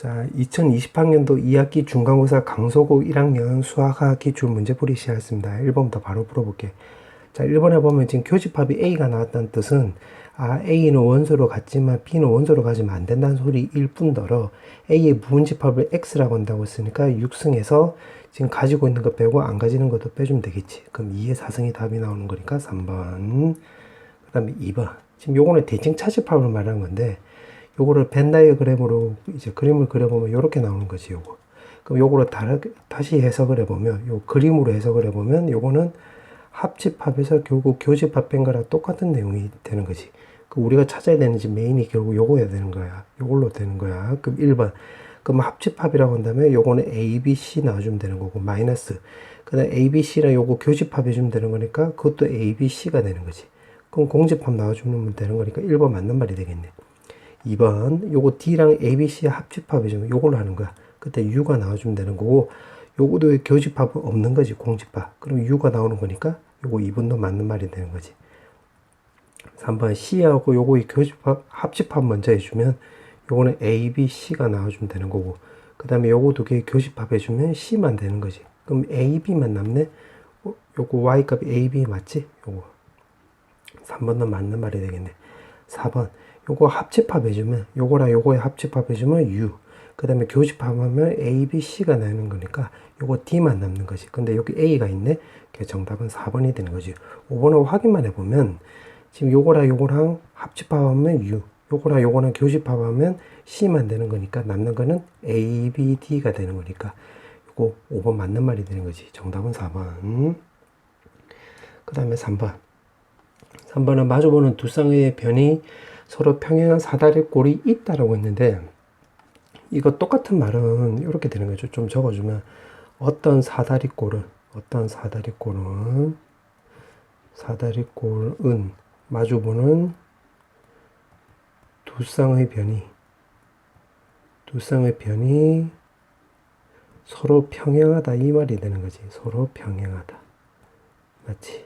자, 2020학년도 2학기 중간고사 강서고 1학년 수학학 기출 문제풀이 시작했습니다. 1번부터 바로 풀어볼게. 자, 1번에 보면 지금 교집합이 A가 나왔다는 뜻은 A는 원소로 같지만 B는 원소로 가지면 안 된다는 소리일 뿐더러 A의 무분집합을 X라고 한다고 했으니까 6승에서 지금 가지고 있는 거 빼고 안 가지는 것도 빼주면 되겠지. 그럼 2의 4승이 답이 나오는 거니까 3번. 그 다음에 2번. 지금 요거는 대칭 차집합을 말하는 건데 요거를 벤 다이어그램으로 이제 그림을 그려보면 요렇게 나오는 거지, 요거. 그럼 요거를 다시 해석을 해보면, 요 그림으로 해석을 해보면, 요거는 합집합에서 결국 교집합 뺀 거랑 똑같은 내용이 되는 거지. 그 우리가 찾아야 되는 집 메인이 결국 요거야 되는 거야. 요걸로 되는 거야. 그럼 1번. 그럼 합집합이라고 한다면 요거는 A, B, C 나와주면 되는 거고, 마이너스. 그 다음 A, B, C랑 요거 교집합해주면 되는 거니까 그것도 A, B, C가 되는 거지. 그럼 공집합 나와주면 되는 거니까 1번 맞는 말이 되겠네. 2번 요거 D랑 ABC 합집합해주면 요걸로 하는 거야. 그때 U가 나와주면 되는 거고 요거도 교집합은 없는 거지. 공집합. 그럼 U가 나오는 거니까 요거 2번도 맞는 말이 되는 거지. 3번 C하고 요거 교집합 합집합 먼저 해주면 요거는 A, B, C가 나와주면 되는 거고 그 다음에 요거 두 개 교집합 해주면 C만 되는 거지. 그럼 A, B만 남네. 요거 Y 값이 A, B 맞지? 요거 3번도 맞는 말이 되겠네. 4번 요거 합집합 해주면 요거랑 요거에 합집합 해주면 U 그 다음에 교집합하면 A, B, C가 나오는 거니까 요거 D만 남는 거지. 근데 여기 A가 있네. 그래서 정답은 4번이 되는 거지. 5번하고 확인만 해보면 지금 요거랑 요거랑 합집합하면 U 요거랑 요거랑 교집합하면 C만 되는 거니까 남는 거는 A, B, D가 되는 거니까 요거 5번 맞는 말이 되는 거지. 정답은 4번. 그 다음에 3번은 마주보는 두 쌍의 변이 서로 평행한 사다리꼴이 있다라고 했는데 이거 똑같은 말은 이렇게 되는 거죠. 좀 적어주면 어떤 사다리꼴은 마주보는 두 쌍의 변이 서로 평행하다 이 말이 되는 거지. 서로 평행하다. 맞지?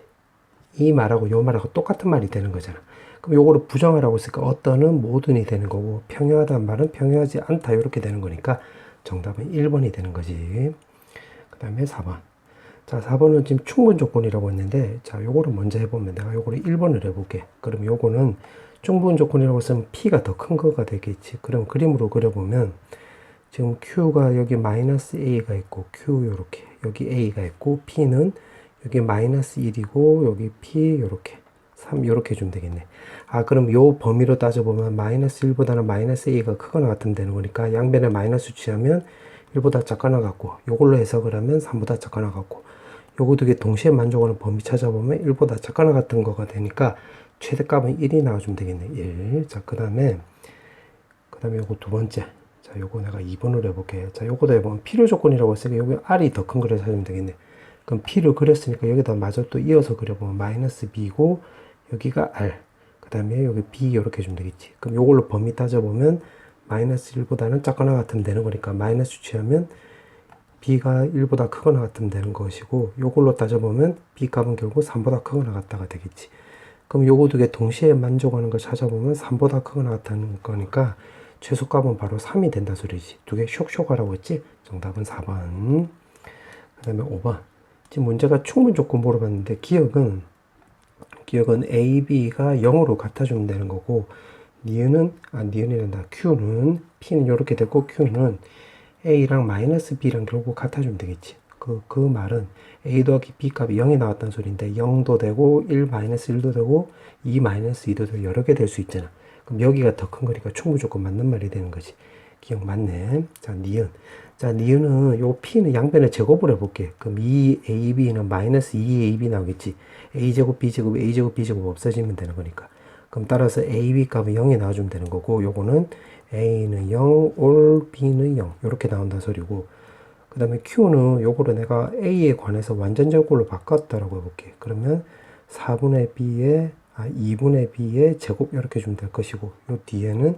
이 말하고 요 말하고 똑같은 말이 되는 거잖아. 그럼 요거를 부정하라고 했으니까 어떤은 모든이 되는 거고 평행하다는 말은 평행하지 않다 이렇게 되는 거니까 정답은 1번이 되는 거지. 그 다음에 4번. 자, 4번은 지금 충분 조건이라고 했는데 자, 요거를 먼저 해보면 내가 요거를 1번을 해볼게. 그럼 요거는 충분 조건이라고 쓰면 P가 더 큰 거가 되겠지. 그럼 그림으로 그려보면 지금 Q가 여기 마이너스 A가 있고 Q 요렇게 여기 A가 있고 P는 여기 마이너스 1이고 여기 P 요렇게 3 요렇게 해주면 되겠네. 그럼 요 범위로 따져보면 마이너스 1보다는 마이너스 A가 크거나 같으면 되는 거니까 양변에 마이너스 취하면 1보다 작거나 같고 요걸로 해석을 하면 3보다 작거나 같고 요거 두 개 동시에 만족하는 범위 찾아보면 1보다 작거나 같은 거가 되니까 최대값은 1이 나와주면 되겠네. 1. 자, 그 다음에 요거 두 번째. 자, 요거 내가 2번으로 해볼게. 자, 요거도 해보면 필요 조건이라고 했으니까 여기 R이 더 큰 거를 찾으면 되겠네. 그럼 P를 그렸으니까 여기다 마저 또 이어서 그려보면 마이너스 B고 여기가 R 그 다음에 여기 B 이렇게 해주면 되겠지. 그럼 요걸로 범위 따져보면 마이너스 1보다는 작거나 같으면 되는 거니까 마이너스 취하면 B가 1보다 크거나 같으면 되는 것이고 요걸로 따져보면 B 값은 결국 3보다 크거나 같다가 되겠지. 그럼 요거 두 개 동시에 만족하는 걸 찾아보면 3보다 크거나 같다는 거니까 최소값은 바로 3이 된다 소리지. 두 개 쇽쇽 하라고 했지. 정답은 4번. 그 다음에 5번. 지금 문제가 충분 조건 물어봤는데 기억은 A, B가 0으로 같아주면 되는 거고 니은이란다. Q는 P는 이렇게 되고 Q는 A랑 마이너스 B랑 결국 같아주면 되겠지. 그 말은 A 더하기 B 값이 0이 나왔다는 소리인데 0도 되고 1 마이너스 1도 되고 2 마이너스 2도 되고 여러 개 될 수 있잖아. 그럼 여기가 더 큰 거니까 충분 조건 맞는 말이 되는 거지. 기억 맞네. 자, 니은. 자, 니은은 요 P는 양변에 제곱을 해볼게. 그럼 2AB는 마이너스 2AB 나오겠지. A제곱, B제곱, A제곱, B제곱 없어지면 되는 거니까. 그럼 따라서 AB 값은 0이 나와주면 되는 거고, 요거는 A는 0, or B는 0. 요렇게 나온다 소리고. 그 다음에 Q는 요거를 내가 A에 관해서 완전제곱으로 바꿨다라고 해볼게. 그러면 4분의 B에, 2분의 B의 제곱 이렇게 주면 될 것이고, 요 뒤에는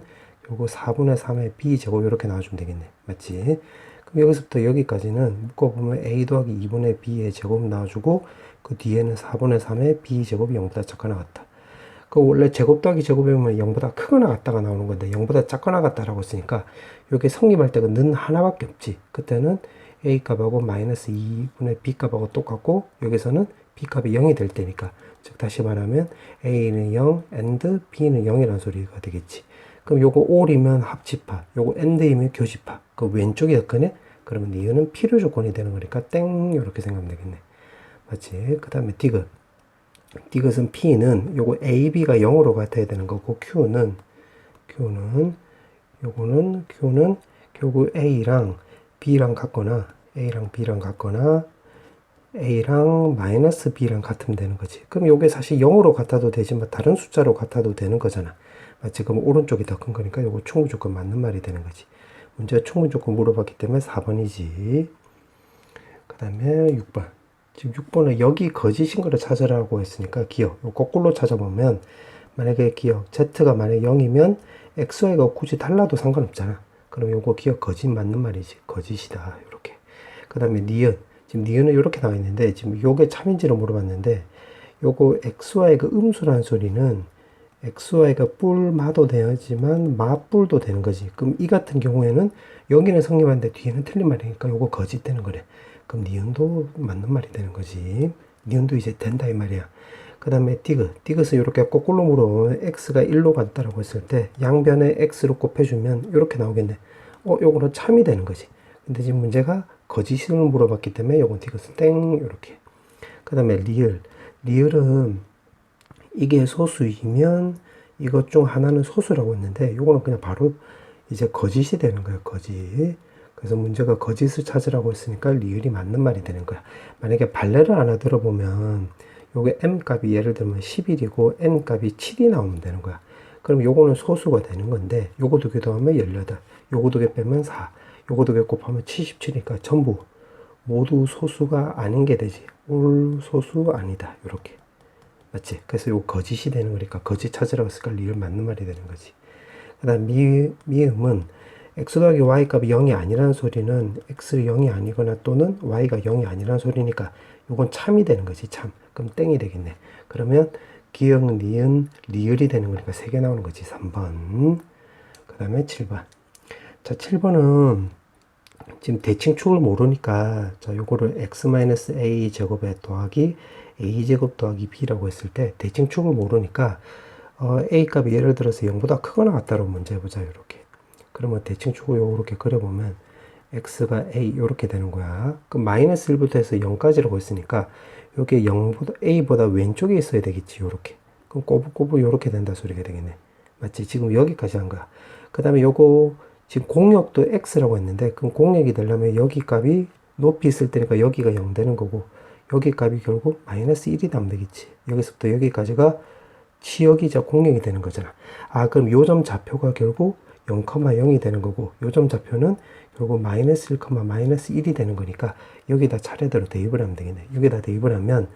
요거 4분의 3의 B제곱 이렇게 나와주면 되겠네. 맞지? 그럼 여기서부터 여기까지는 묶어보면 A 더하기 2분의 B의 제곱 나와주고 그 뒤에는 4분의 3의 B제곱이 0보다 작거나 같다. 그 원래 제곱 더하기 제곱이면 0보다 크거나 같다가 나오는 건데 0보다 작거나 같다라고 했으니까 이게 성립할 때가 는 하나밖에 없지. 그때는 a 값하고 마이너스 2분의 b 값하고 똑같고 여기서는 b 값이 0이 될 때니까, 즉 다시 말하면 a는 0 and b는 0이라는 소리가 되겠지. 그럼 요거 올이면 합집합, 요거 and이면 교집합. 그 왼쪽이 였거네. 그러면 이거는 필요 조건이 되는 거니까 땡 이렇게 생각하면 되겠네. 맞지? 그 다음에 디귿. 디귿은 P는 요거 A, B가 0으로 같아야 되는 거고, Q는 결국 A랑 B랑 같거나, A랑 B랑 같거나, A랑 마이너스 B랑 같으면 되는 거지. 그럼 요게 사실 0으로 같아도 되지만 다른 숫자로 같아도 되는 거잖아. 맞지? 그럼 오른쪽이 더 큰 거니까 요거 충분조건 맞는 말이 되는 거지. 문제가 충분조건 물어봤기 때문에 4번이지. 그 다음에 6번. 지금 6번은 여기 거짓인 거를 찾으라고 했으니까 기억. 요 거꾸로 찾아보면 만약에 기억 Z가 만약에 0이면 XY가 굳이 달라도 상관없잖아. 그럼 요거 기억 거짓 맞는 말이지. 거짓이다. 이렇게. 그 다음에 니은. 지금 니은은 이렇게 나와 있는데 지금 요게 참인지를 물어봤는데 요거 XY가 음수라는 소리는 XY가 뿔마도 되지만 마뿔도 되는 거지. 그럼 이 같은 경우에는 여기는 성립하는데 뒤에는 틀린 말이니까 요거 거짓되는 거래. 그럼 니은도 맞는 말이 되는 거지. 니은도 이제 된다 이 말이야. 그 다음에 디귿. 디귿은 이렇게 거꾸로 물어보면 x가 1로 같다라고 했을 때 양변에 x로 곱해주면 이렇게 나오겠네. 요거는 참이 되는 거지. 근데 지금 문제가 거짓을 물어봤기 때문에 요건 디귿은 땡 이렇게. 그 다음에 리을. 리을은 이게 소수이면 이것 중 하나는 소수라고 했는데 요거는 그냥 바로 이제 거짓이 되는 거예요. 거짓. 그래서 문제가 거짓을 찾으라고 했으니까 리을이 맞는 말이 되는 거야. 만약에 발레를 하나 들어보면 요게 m 값이 예를 들면 11이고 n 값이 7이 나오면 되는 거야. 그럼 요거는 소수가 되는 건데 요거 두 개 더하면 18, 요거 두 개 빼면 4, 요거 두 개 곱하면 77이니까 전부 모두 소수가 아닌 게 되지. 올 소수 아니다. 요렇게. 맞지? 그래서 요 거짓이 되는 거니까 거짓 찾으라고 했으니까 리을 맞는 말이 되는 거지. 그 다음 미음은 x 더하기 y 값이 0이 아니라는 소리는 x가 0이 아니거나 또는 y가 0이 아니라는 소리니까 요건 참이 되는 거지. 참. 그럼 땡이 되겠네. 그러면 기역, 니은, 리을이 되는 거니까 3개 나오는 거지. 3번. 그 다음에 7번. 자, 7번은 지금 대칭축을 모르니까 자, 요거를 x-a 제곱에 더하기 a 제곱 더하기 b라고 했을 때 대칭축을 모르니까 a 값이 예를 들어서 0보다 크거나 같다로 문제 해보자. 이렇게. 그러면 대칭축을 요렇게 그려보면 x가 a 요렇게 되는 거야. 그럼 마이너스 1부터 해서 0까지라고 했으니까 요게 0보다 a보다 왼쪽에 있어야 되겠지. 요렇게. 그럼 꼬불꼬불 요렇게 된다 소리가 되겠네. 맞지? 지금 여기까지 한 거야. 그 다음에 요거 지금 공역도 x라고 했는데 그럼 공역이 되려면 여기 값이 높이 있을 때니까 여기가 0 되는 거고 여기 값이 결국 마이너스 1이 나면 되겠지. 여기서부터 여기까지가 치역이자 공역이 되는 거잖아. 아, 그럼 요점 좌표가 결국 0,0이 되는 거고 요점 좌표는 결국 마이너스 1, 마이너스 1이 되는 거니까 여기다 차례대로 대입을 하면 되겠네. 여기다 대입을 하면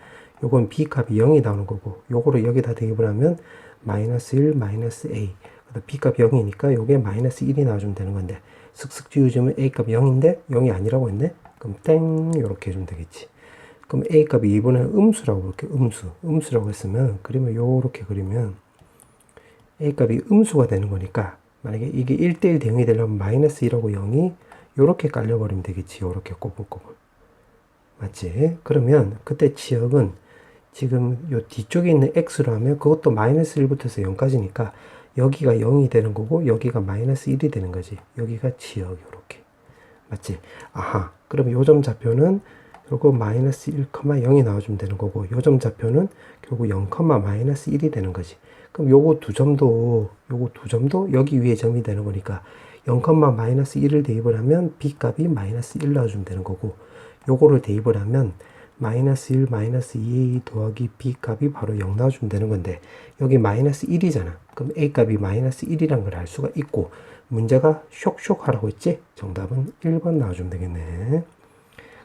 요건 b 값이 0이 나오는 거고 요거를 여기다 대입을 하면 마이너스 1, 마이너스 a. b 값 0이니까 요게 마이너스 1이 나와주면 되는 건데 슥슥 지우주면 a 값 0인데 0이 아니라고 했네. 그럼 땡 요렇게 해주면 되겠지. 그럼 a 값이 이번에 음수라고 볼게요. 음수라고 했으면 그림을 요렇게 그리면 a 값이 음수가 되는 거니까 만약에 이게 1대1 대응이 되려면 마이너스 1하고 0이 요렇게 깔려버리면 되겠지. 요렇게 꼬불꼬불. 맞지? 그러면 그때 치역은 지금 요 뒤쪽에 있는 x로 하면 그것도 마이너스 1부터 해서 0까지니까 여기가 0이 되는 거고 여기가 마이너스 1이 되는 거지. 여기가 치역 요렇게. 맞지? 아하. 그럼 요점 좌표는 결국 마이너스 1,0이 나와주면 되는 거고 요점 좌표는 결국 0, 마이너스 1이 되는 거지. 그럼 요거 두 점도 여기 위에 점이 되는 거니까 0, 마이너스 1을 대입을 하면 b 값이 마이너스 1 나와주면 되는 거고 요거를 대입을 하면 마이너스 1, 마이너스 2a 더하기 b 값이 바로 0 나와주면 되는 건데 여기 마이너스 1이잖아. 그럼 a 값이 마이너스 1이란 걸 알 수가 있고 문제가 쇽쇽 하라고 했지? 정답은 1번 나와주면 되겠네.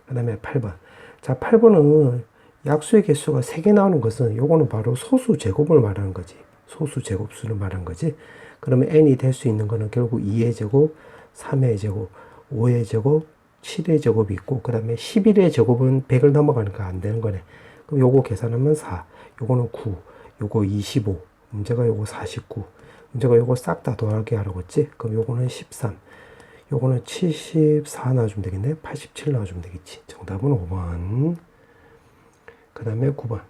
그 다음에 8번. 자, 8번은 약수의 개수가 3개 나오는 것은 요거는 바로 소수 제곱을 말하는 거지. 소수 제곱수를 말하는 거지. 그러면 n이 될 수 있는 거는 결국 2의 제곱, 3의 제곱, 5의 제곱, 7의 제곱이 있고 그 다음에 11의 제곱은 100을 넘어가니까 안 되는 거네. 그럼 요거 계산하면 4, 요거는 9, 요거 25, 문제가 요거 49. 문제가 요거 싹 다 더하게 하라고 했지? 그럼 요거는 13. 요거는 74 나와주면 되겠네? 87 나와주면 되겠지. 정답은 5번. 그 다음에 9번.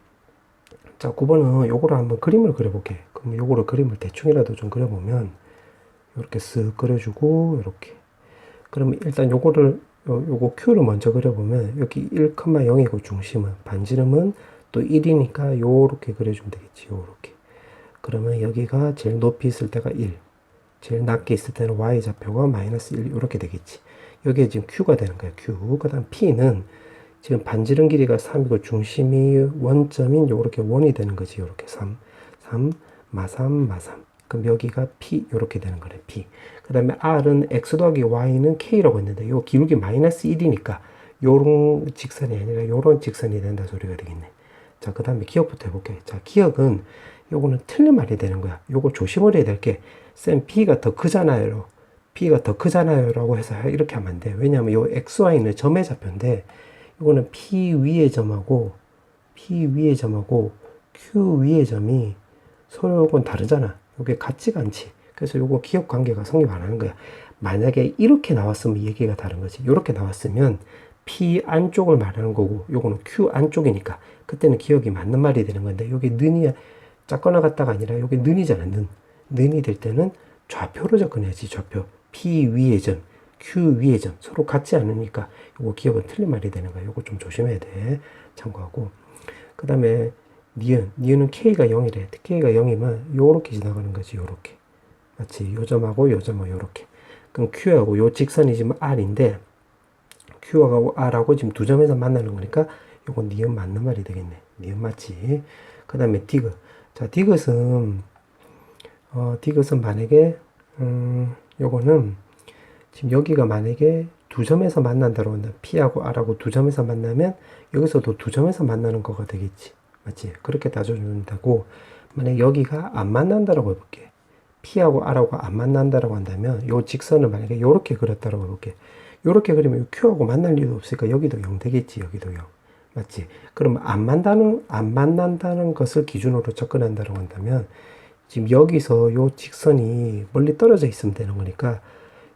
자, 9번은 요거를 한번 그림을 그려볼게. 그럼 요거를 그림을 대충이라도 좀 그려보면, 요렇게 쓱 그려주고, 요렇게. 그러면 일단 요거 Q를 먼저 그려보면, 여기 1,0이고 중심은, 반지름은 또 1이니까 요렇게 그려주면 되겠지. 요렇게. 그러면 여기가 제일 높이 있을 때가 1. 제일 낮게 있을 때는 Y좌표가 마이너스 1 이렇게 되겠지. 여기에 지금 Q가 되는 거야. Q. 그 다음 P는 지금 반지름 길이가 3이고 중심이 원점인 요렇게 원이 되는 거지. 요렇게 3, 마삼. 그럼 여기가 P 요렇게 되는 거래. P. 그 다음에 R은 X 더하기 Y는 K라고 했는데 요 기울기 마이너스 1이니까 요런 직선이 아니라 요런 직선이 된다 소리가 되겠네. 자, 그 다음에 기억부터 해볼게. 자, 기억은 요거는 틀린 말이 되는 거야. 요거 조심을 해야 될 게, 쌤, B가 더 크잖아요. B가 더 크잖아요. 라고 해서 이렇게 하면 안 돼. 왜냐면 요 XY는 점의 좌표인데, 요거는 P 위의 점하고, Q 위의 점이 서로 요건 다르잖아. 요게 같지가 않지. 그래서 요거 기억 관계가 성립 안 하는 거야. 만약에 이렇게 나왔으면 얘기가 다른 거지. 요렇게 나왔으면 P 안쪽을 말하는 거고, 요거는 Q 안쪽이니까, 그때는 기억이 맞는 말이 되는 건데, 요게 는이 작거나 같다가 아니라 요게 는이잖아. 는이 될 때는 좌표로 접근해야지. 좌표. P 위의 점, Q 위의 점. 서로 같지 않으니까 요거 기억은 틀린 말이 되는 거야. 요거 좀 조심해야 돼. 참고하고. 그 다음에 니은은 K가 0이래. K가 0이면 요렇게 지나가는 거지. 요렇게. 맞지? 요 점하고 요 점하고 요렇게. 그럼 Q하고 요 직선이 지금 R인데, Q하고 R하고 지금 두 점에서 만나는 거니까 요건 니은 맞는 말이 되겠네. 니은 맞지? 그 다음에 디귿. 자, 디귿은 만약에, 요거는, 지금 여기가 만약에 두 점에서 만난다고 한다. P하고 R하고 두 점에서 만나면, 여기서도 두 점에서 만나는 거가 되겠지. 맞지? 그렇게 따져준다고. 만약 여기가 안 만난다라고 해볼게. P하고 R하고 안 만난다라고 한다면, 요 직선을 만약에 요렇게 그렸다라고 해볼게. 요렇게 그리면 Q하고 만날 이유도 없으니까 여기도 0 되겠지. 여기도 0. 맞지? 그럼 안 만난다는 것을 기준으로 접근한다고 한다면, 지금 여기서 요 직선이 멀리 떨어져 있으면 되는 거니까,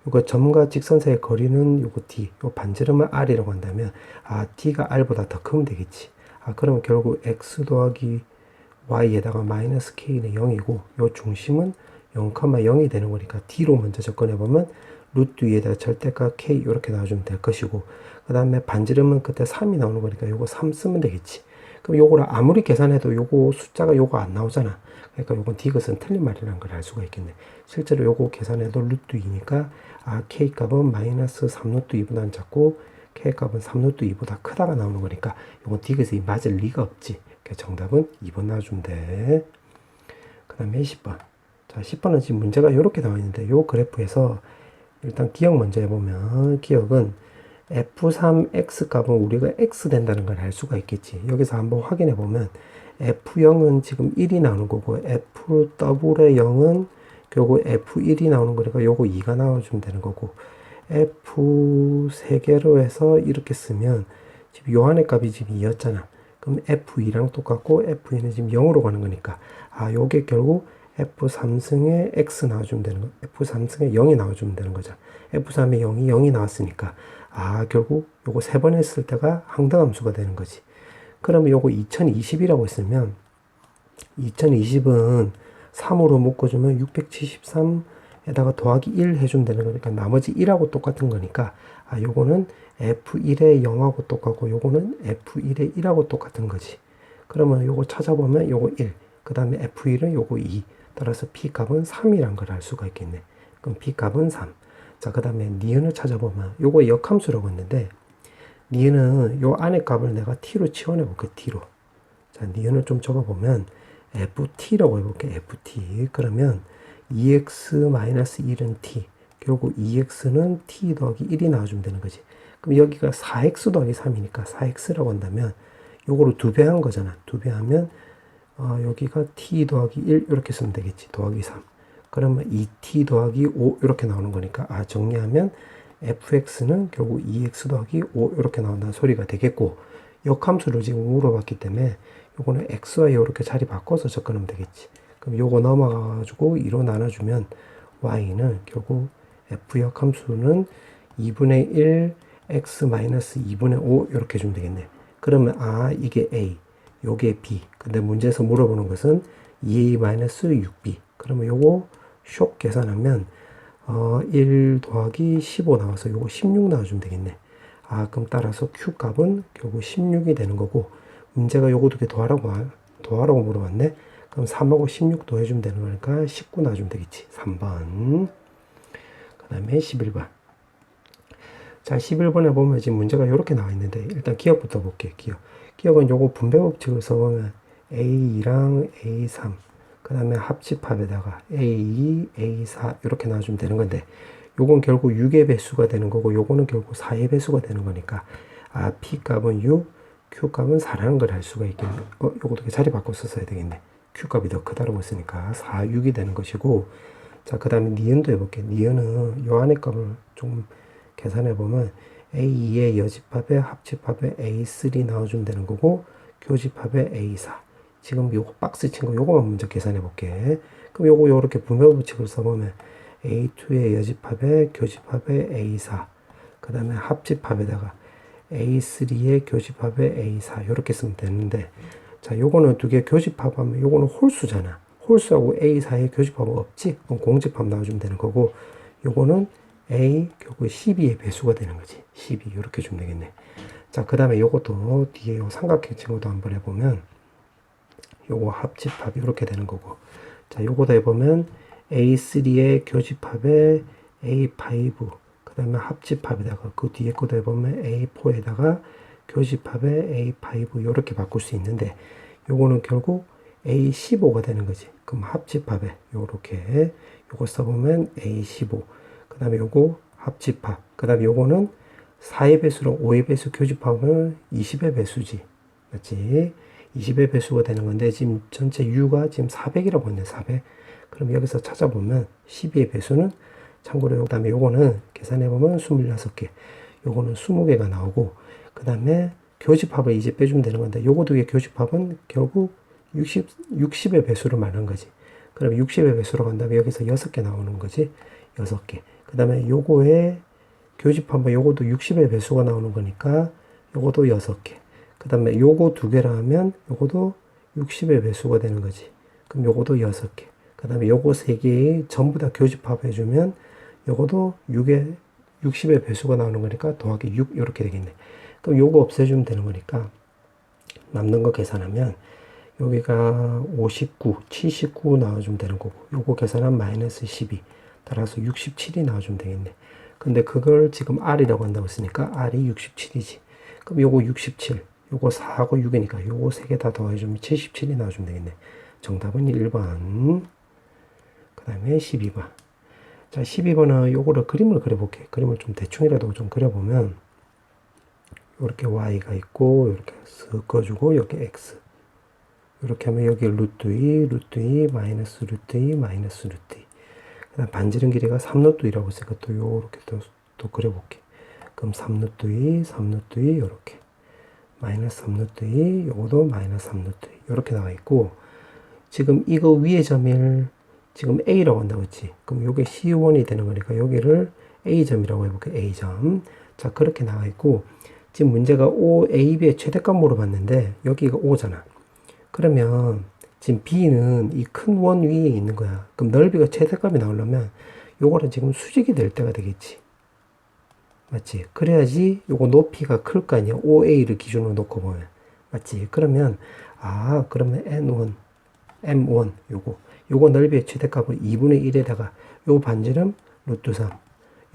요거 점과 직선 사이의 거리는 요거 D, 요 반지름은 R이라고 한다면, D가 R보다 더 크면 되겠지. 그러면 결국 X 더하기 Y에다가 마이너스 K는 0이고, 요 중심은 0,0이 되는 거니까, D로 먼저 접근해보면, 루트 위에다가 절대값 K 이렇게 나와주면 될 것이고, 그 다음에 반지름은 그때 3이 나오는 거니까 요거 3 쓰면 되겠지. 그럼 요거를 아무리 계산해도 요거 숫자가 요거 안 나오잖아. 그러니까 요건 디귿은 틀린 말이라는 걸 알 수가 있겠네. 실제로 요거 계산해도 루트 2니까 K 값은 마이너스 3루트 2보다 안 작고 K 값은 3루트 2보다 크다가 나오는 거니까 요건 디귿이 맞을 리가 없지. 그러니까 정답은 2번 나와주면 돼. 그 다음에 10번. 자, 10번은 지금 문제가 요렇게 나와 있는데 요 그래프에서 일단 기억 먼저 해보면, 기억은 F3X 값은 우리가 X 된다는 걸 알 수가 있겠지. 여기서 한번 확인해 보면 F0은 지금 1이 나오는 거고, FW의 0은 결국 F1이 나오는 거니까 요거 2가 나와주면 되는 거고, F 3개로 해서 이렇게 쓰면 지금 요 안에 값이 지금 2였잖아. 그럼 F2랑 똑같고 F2는 지금 0으로 가는 거니까, 요게 결국 F3승에 X 나와주면 되는 거. F3승에 0이 나와주면 되는 거죠. F3에 0이 나왔으니까, 결국 요거 3번 했을 때가 항등함수가 되는 거지. 그러면 요거 2020이라고 했으면, 2020은 3으로 묶어주면 673에다가 더하기 1 해주면 되는 거니까, 나머지 1하고 똑같은 거니까, 요거는 F1에 0하고 똑같고, 요거는 F1에 1하고 똑같은 거지. 그러면 요거 찾아보면 요거 1, 그 다음에 F1은 요거 2, 따라서 P값은 3이란 걸 알 수가 있겠네. 그럼 P값은 3. 자, 그 다음에 니은을 찾아보면 요거 역함수라고 했는데, 니은은 요 안에 값을 내가 T로 치환해 볼게. T로. 자, 니은을 좀 적어보면 FT라고 해볼게. FT. 그러면 2x-1은 T. 결국 2x는 T 더하기 1이 나와주면 되는 거지. 그럼 여기가 4x 더하기 3이니까 4x라고 한다면 요거를 2배 한 거잖아. 2배 하면 여기가 t 더하기 1 이렇게 쓰면 되겠지. 더하기 3. 그러면 2t 더하기 5 이렇게 나오는 거니까, 정리하면 fx는 결국 2x 더하기 5 이렇게 나온다는 소리가 되겠고, 역함수를 지금 물어봤기 때문에 요거는 x와 이렇게 자리 바꿔서 접근하면 되겠지. 그럼 요거 넘어가가지고 2로 나눠주면 y는 결국 f역 함수는 2분의 1 x 마이너스 2분의 5 이렇게 주면 되겠네. 그러면 이게 a, 요게 b. 근데 문제에서 물어보는 것은 2a 마이너스 6b. 그러면 요거 쇽 계산하면 1 더하기 15 나와서 요거 16 나와주면 되겠네. 그럼 따라서 q 값은 결국 16이 되는 거고, 문제가 요거 두 개 더하라고 물어봤네. 그럼 3하고 16 더해주면 되는 거니까 19 나와주면 되겠지. 3번. 그 다음에 11번. 자, 11번에 보면 지금 문제가 이렇게 나와 있는데, 일단 기억부터 볼게요. 기억은 요거 분배 법칙을 써보면 A2랑 A3, 그 다음에 합집합에다가 A2, A4 이렇게 나와주면 되는 건데, 요건 결국 6의 배수가 되는 거고, 요거는 결국 4의 배수가 되는 거니까, P 값은 6, Q 값은 4라는 걸 알 수가 있겠네. 요것도 자리 바꿔 썼어야 되겠네. Q 값이 더 크다고 했으니까 4, 6이 되는 것이고, 자, 그 다음에 니은도 해볼게. 니은은 요 안에 값을 좀 계산해보면 A2의 여집합에 합집합에 A3 나와주면 되는 거고, 교집합에 A4. 지금 요거 박스 친 거 요거만 먼저 계산해볼게. 그럼 요거 요렇게 분배 법칙을 써보면 A2의 여집합에 교집합에 A4, 그 다음에 합집합에다가 A3의 교집합에 A4 요렇게 쓰면 되는데, 자, 요거는 두 개 교집합하면 요거는 홀수잖아. 홀수하고 A4의 교집합은 없지? 그럼 공집합 나와주면 되는 거고, 요거는 A 결국 12의 배수가 되는 거지. 12 이렇게 주면 되겠네. 자, 그 다음에 요것도 뒤에 요 삼각형 친구도 한번 해보면 요거 합집합이 이렇게 되는 거고, 자, 요거도 해보면 A3의 교집합에 A5, 그 다음에 합집합에다가 그 뒤에 것도 해보면 A4에다가 교집합에 A5 이렇게 바꿀 수 있는데, 요거는 결국 A15가 되는 거지. 그럼 합집합에 요렇게 요거 써보면 A15, 그 다음에 요거 합집합, 그 다음에 요거는 4의 배수랑 5의 배수 교집합은 20의 배수지. 맞지? 20의 배수가 되는 건데, 지금 전체 U가 지금 400이라고 했네, 400. 그럼 여기서 찾아보면 12의 배수는 참고로, 그 다음에 요거는 계산해보면 26개. 요거는 20개가 나오고, 그 다음에 교집합을 이제 빼주면 되는 건데, 요거 두 개 교집합은 결국 60의 배수를 말하는 거지. 그럼 60의 배수로 간다면 여기서 6개 나오는 거지. 6개. 그 다음에 요거의 교집합은 요것도 60의 배수가 나오는 거니까 요것도 6개. 그 다음에 요거 두 개라 하면 요것도 60의 배수가 되는 거지. 그럼 요것도 6개. 그 다음에 요거 세 개의 전부 다 교집합 해주면 요것도 60의 배수가 나오는 거니까 더하기 6 이렇게 되겠네. 그럼 요거 없애주면 되는 거니까 남는 거 계산하면 여기가 59, 79 나와주면 되는 거고, 요거 계산하면 마이너스 12. 따라서 67이 나와주면 되겠네. 근데 그걸 지금 R이라고 한다고 했으니까 R이 67이지. 그럼 요거 67, 요거 4하고 6이니까 요거 세 개 다 더해주면 77이 나와주면 되겠네. 정답은 1번. 그 다음에 12번. 자, 12번은 요거를 그림을 그려볼게. 그림을 좀 대충이라도 좀 그려보면, 이렇게 Y가 있고, 이렇게 쓱 꺼주고, 여기 X. 이렇게 하면 여기 루트 2, 루트 2, 마이너스 루트 2, 마이너스 루트 2. 그 다음 반지름 길이가 3루트 2라고 했으니까 또 요렇게 또 그려볼게. 그럼 3루트 2, 3루트 2, 요렇게. 마이너스 3루트 2, 요것도 마이너스 3루트 2. 요렇게 나와 있고, 지금 이거 위에 점을 지금 A라고 한다고 했지. 그럼 요게 C1이 되는 거니까 여기를 A점이라고 해볼게. A점. 자, 그렇게 나와 있고, 지금 문제가 O, A, B의 최대값 물어봤는데, 여기가 O잖아. 그러면 지금 B는 이 큰 원 위에 있는 거야. 그럼 넓이가 최대값이 나오려면 요거는 지금 수직이 될 때가 되겠지. 맞지? 그래야지 요거 높이가 클 거 아니야. OA를 기준으로 놓고 보면. 맞지? 그러면 그러면 N1, M1 요거 넓이의 최대값을 2분의 1에다가 요 반지름 루트 3,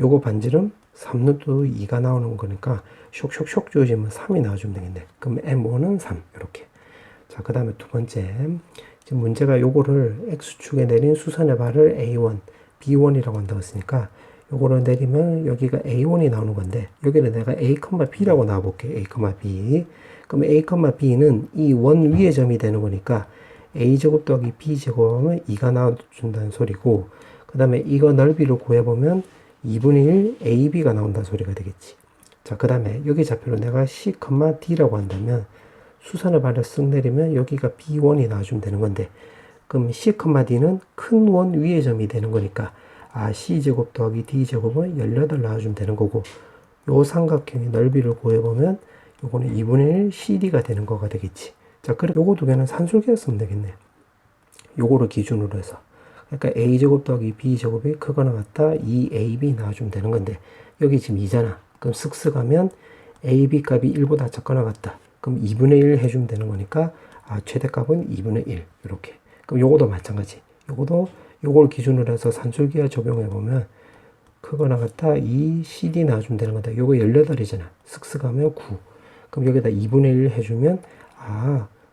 요거 반지름 3루트 2가 나오는 거니까 쇽쇽쇽 주어지면 3이 나와주면 되겠네. 그럼 M1은 3 이렇게. 자, 그 다음에 두 번째. 지금 문제가 요거를 X축에 내린 수선의 발을 A1, B1이라고 한다고 했으니까 요거를 내리면 여기가 A1이 나오는 건데, 여기는 내가 A, B라고 놔볼게. A, B. 그럼 A, B는 이 원 위의 점이 되는 거니까 A제곱 더하기 B제곱하면 2가 나와준다는 소리고, 그 다음에 이거 넓이를 구해보면 2분의 1 AB가 나온다는 소리가 되겠지. 자, 그 다음에 여기 좌표로 내가 C, D라고 한다면 수선의 발을 쓱 내리면 여기가 B1이 나와주면 되는 건데, 그럼 C, D는 큰 원 위의 점이 되는 거니까 C제곱 더하기 D제곱은 18 나와주면 되는 거고 요 삼각형의 넓이를 구해보면 요거는 2분의 1 CD가 되는 거가 되겠지. 자, 그럼 요거 두 개는 산술기를 쓰면 되겠네. 요거를 기준으로 해서. 그러니까 A제곱 더하기 B제곱이 크거나 같다 2AB 나와주면 되는 건데 여기 지금 2잖아. 그럼 쓱쓱 하면 AB 값이 1보다 작거나 같다. 그럼 2분의 1 해주면 되는 거니까 최대값은 2분의 1 이렇게. 그럼 요거도 마찬가지. 요걸 기준으로 해서 산술기하 적용해보면 크거나 같다 2 CD 나와주면 되는 거다. 요거 18이잖아. 쓱쓱 하면 9. 그럼 여기다 2분의 1 해주면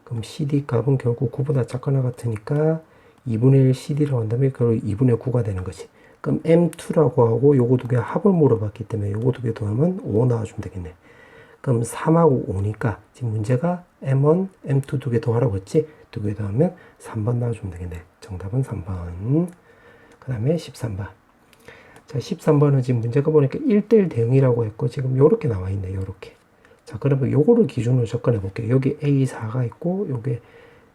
그럼 CD 값은 결국 9보다 작거나 같으니까 2분의 1 CD라고 한다면 결국 2분의 9가 되는 거지. 그럼 M2라고 하고 요거 두 개 합을 물어봤기 때문에 요거 두 개 더하면 5 나와주면 되겠네. 그럼 3하고 5니까 지금 문제가 M1, M2 두 개 더하라고 했지? 두 개 더하면 3번 나와주면 되겠네. 정답은 3번. 그 다음에 13번. 자, 13번은 지금 문제가 보니까 1대1 대응이라고 했고 지금 요렇게 나와 있네. 요렇게. 자, 그러면 요거를 기준으로 접근해 볼게요. 여기 A4가 있고 요게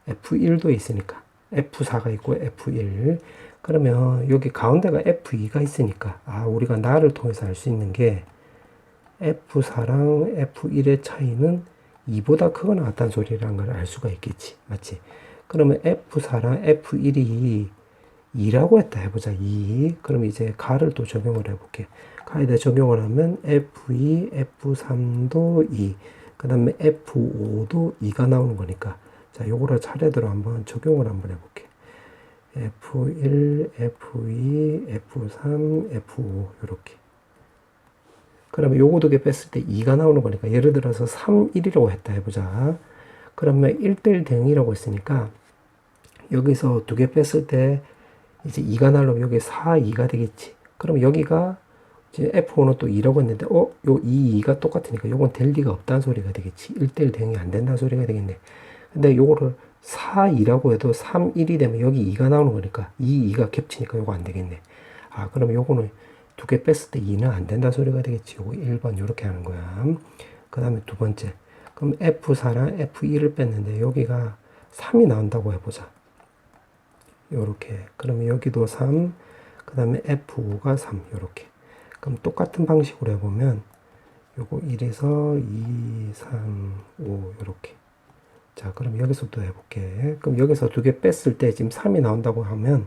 F1도 있으니까 F4가 있고 F1. 그러면 여기 가운데가 F2가 있으니까 우리가 나를 통해서 알 수 있는 게 F4랑 F1의 차이는 2보다 크거나 같다는 소리라는 걸 알 수가 있겠지. 맞지? 그러면 F4랑 F1이 2라고 했다 해보자. 2. 그럼 이제 가를 또 적용을 해볼게. 가에다 적용을 하면 F2, F3도 2. 그 다음에 F5도 2가 나오는 거니까. 자, 요거를 차례대로 한번 적용을 한번 해볼게. F1, F2, F3, F5 요렇게. 그러면 요거 두 개 뺐을 때 2가 나오는 거니까 예를 들어서 3, 1이라고 했다 해보자. 그러면 1대1 대응이라고 했으니까 여기서 두 개 뺐을 때 이제 2가 나오면 여기 4, 2가 되겠지. 그럼 여기가 이제 F5는 또 2라고 했는데 요 2, 2가 똑같으니까 요건 될 리가 없다는 소리가 되겠지. 1대1 대응이 안 된다는 소리가 되겠네. 근데 요거를 4, 2라고 해도 3, 1이 되면 여기 2가 나오는 거니까 2, 2가 겹치니까 요거 안 되겠네. 그러면 요거는 두 개 뺐을 때 2는 안 된다 소리가 되겠지. 요거 1번 요렇게 하는 거야. 그 다음에 두 번째. 그럼 F4랑 F1을 뺐는데 여기가 3이 나온다고 해보자. 요렇게. 그러면 여기도 3, 그 다음에 F5가 3, 요렇게. 그럼 똑같은 방식으로 해보면 요거 1에서 2, 3, 5 요렇게. 자, 그럼 여기서 또 해볼게. 그럼 여기서 두 개 뺐을 때 지금 3이 나온다고 하면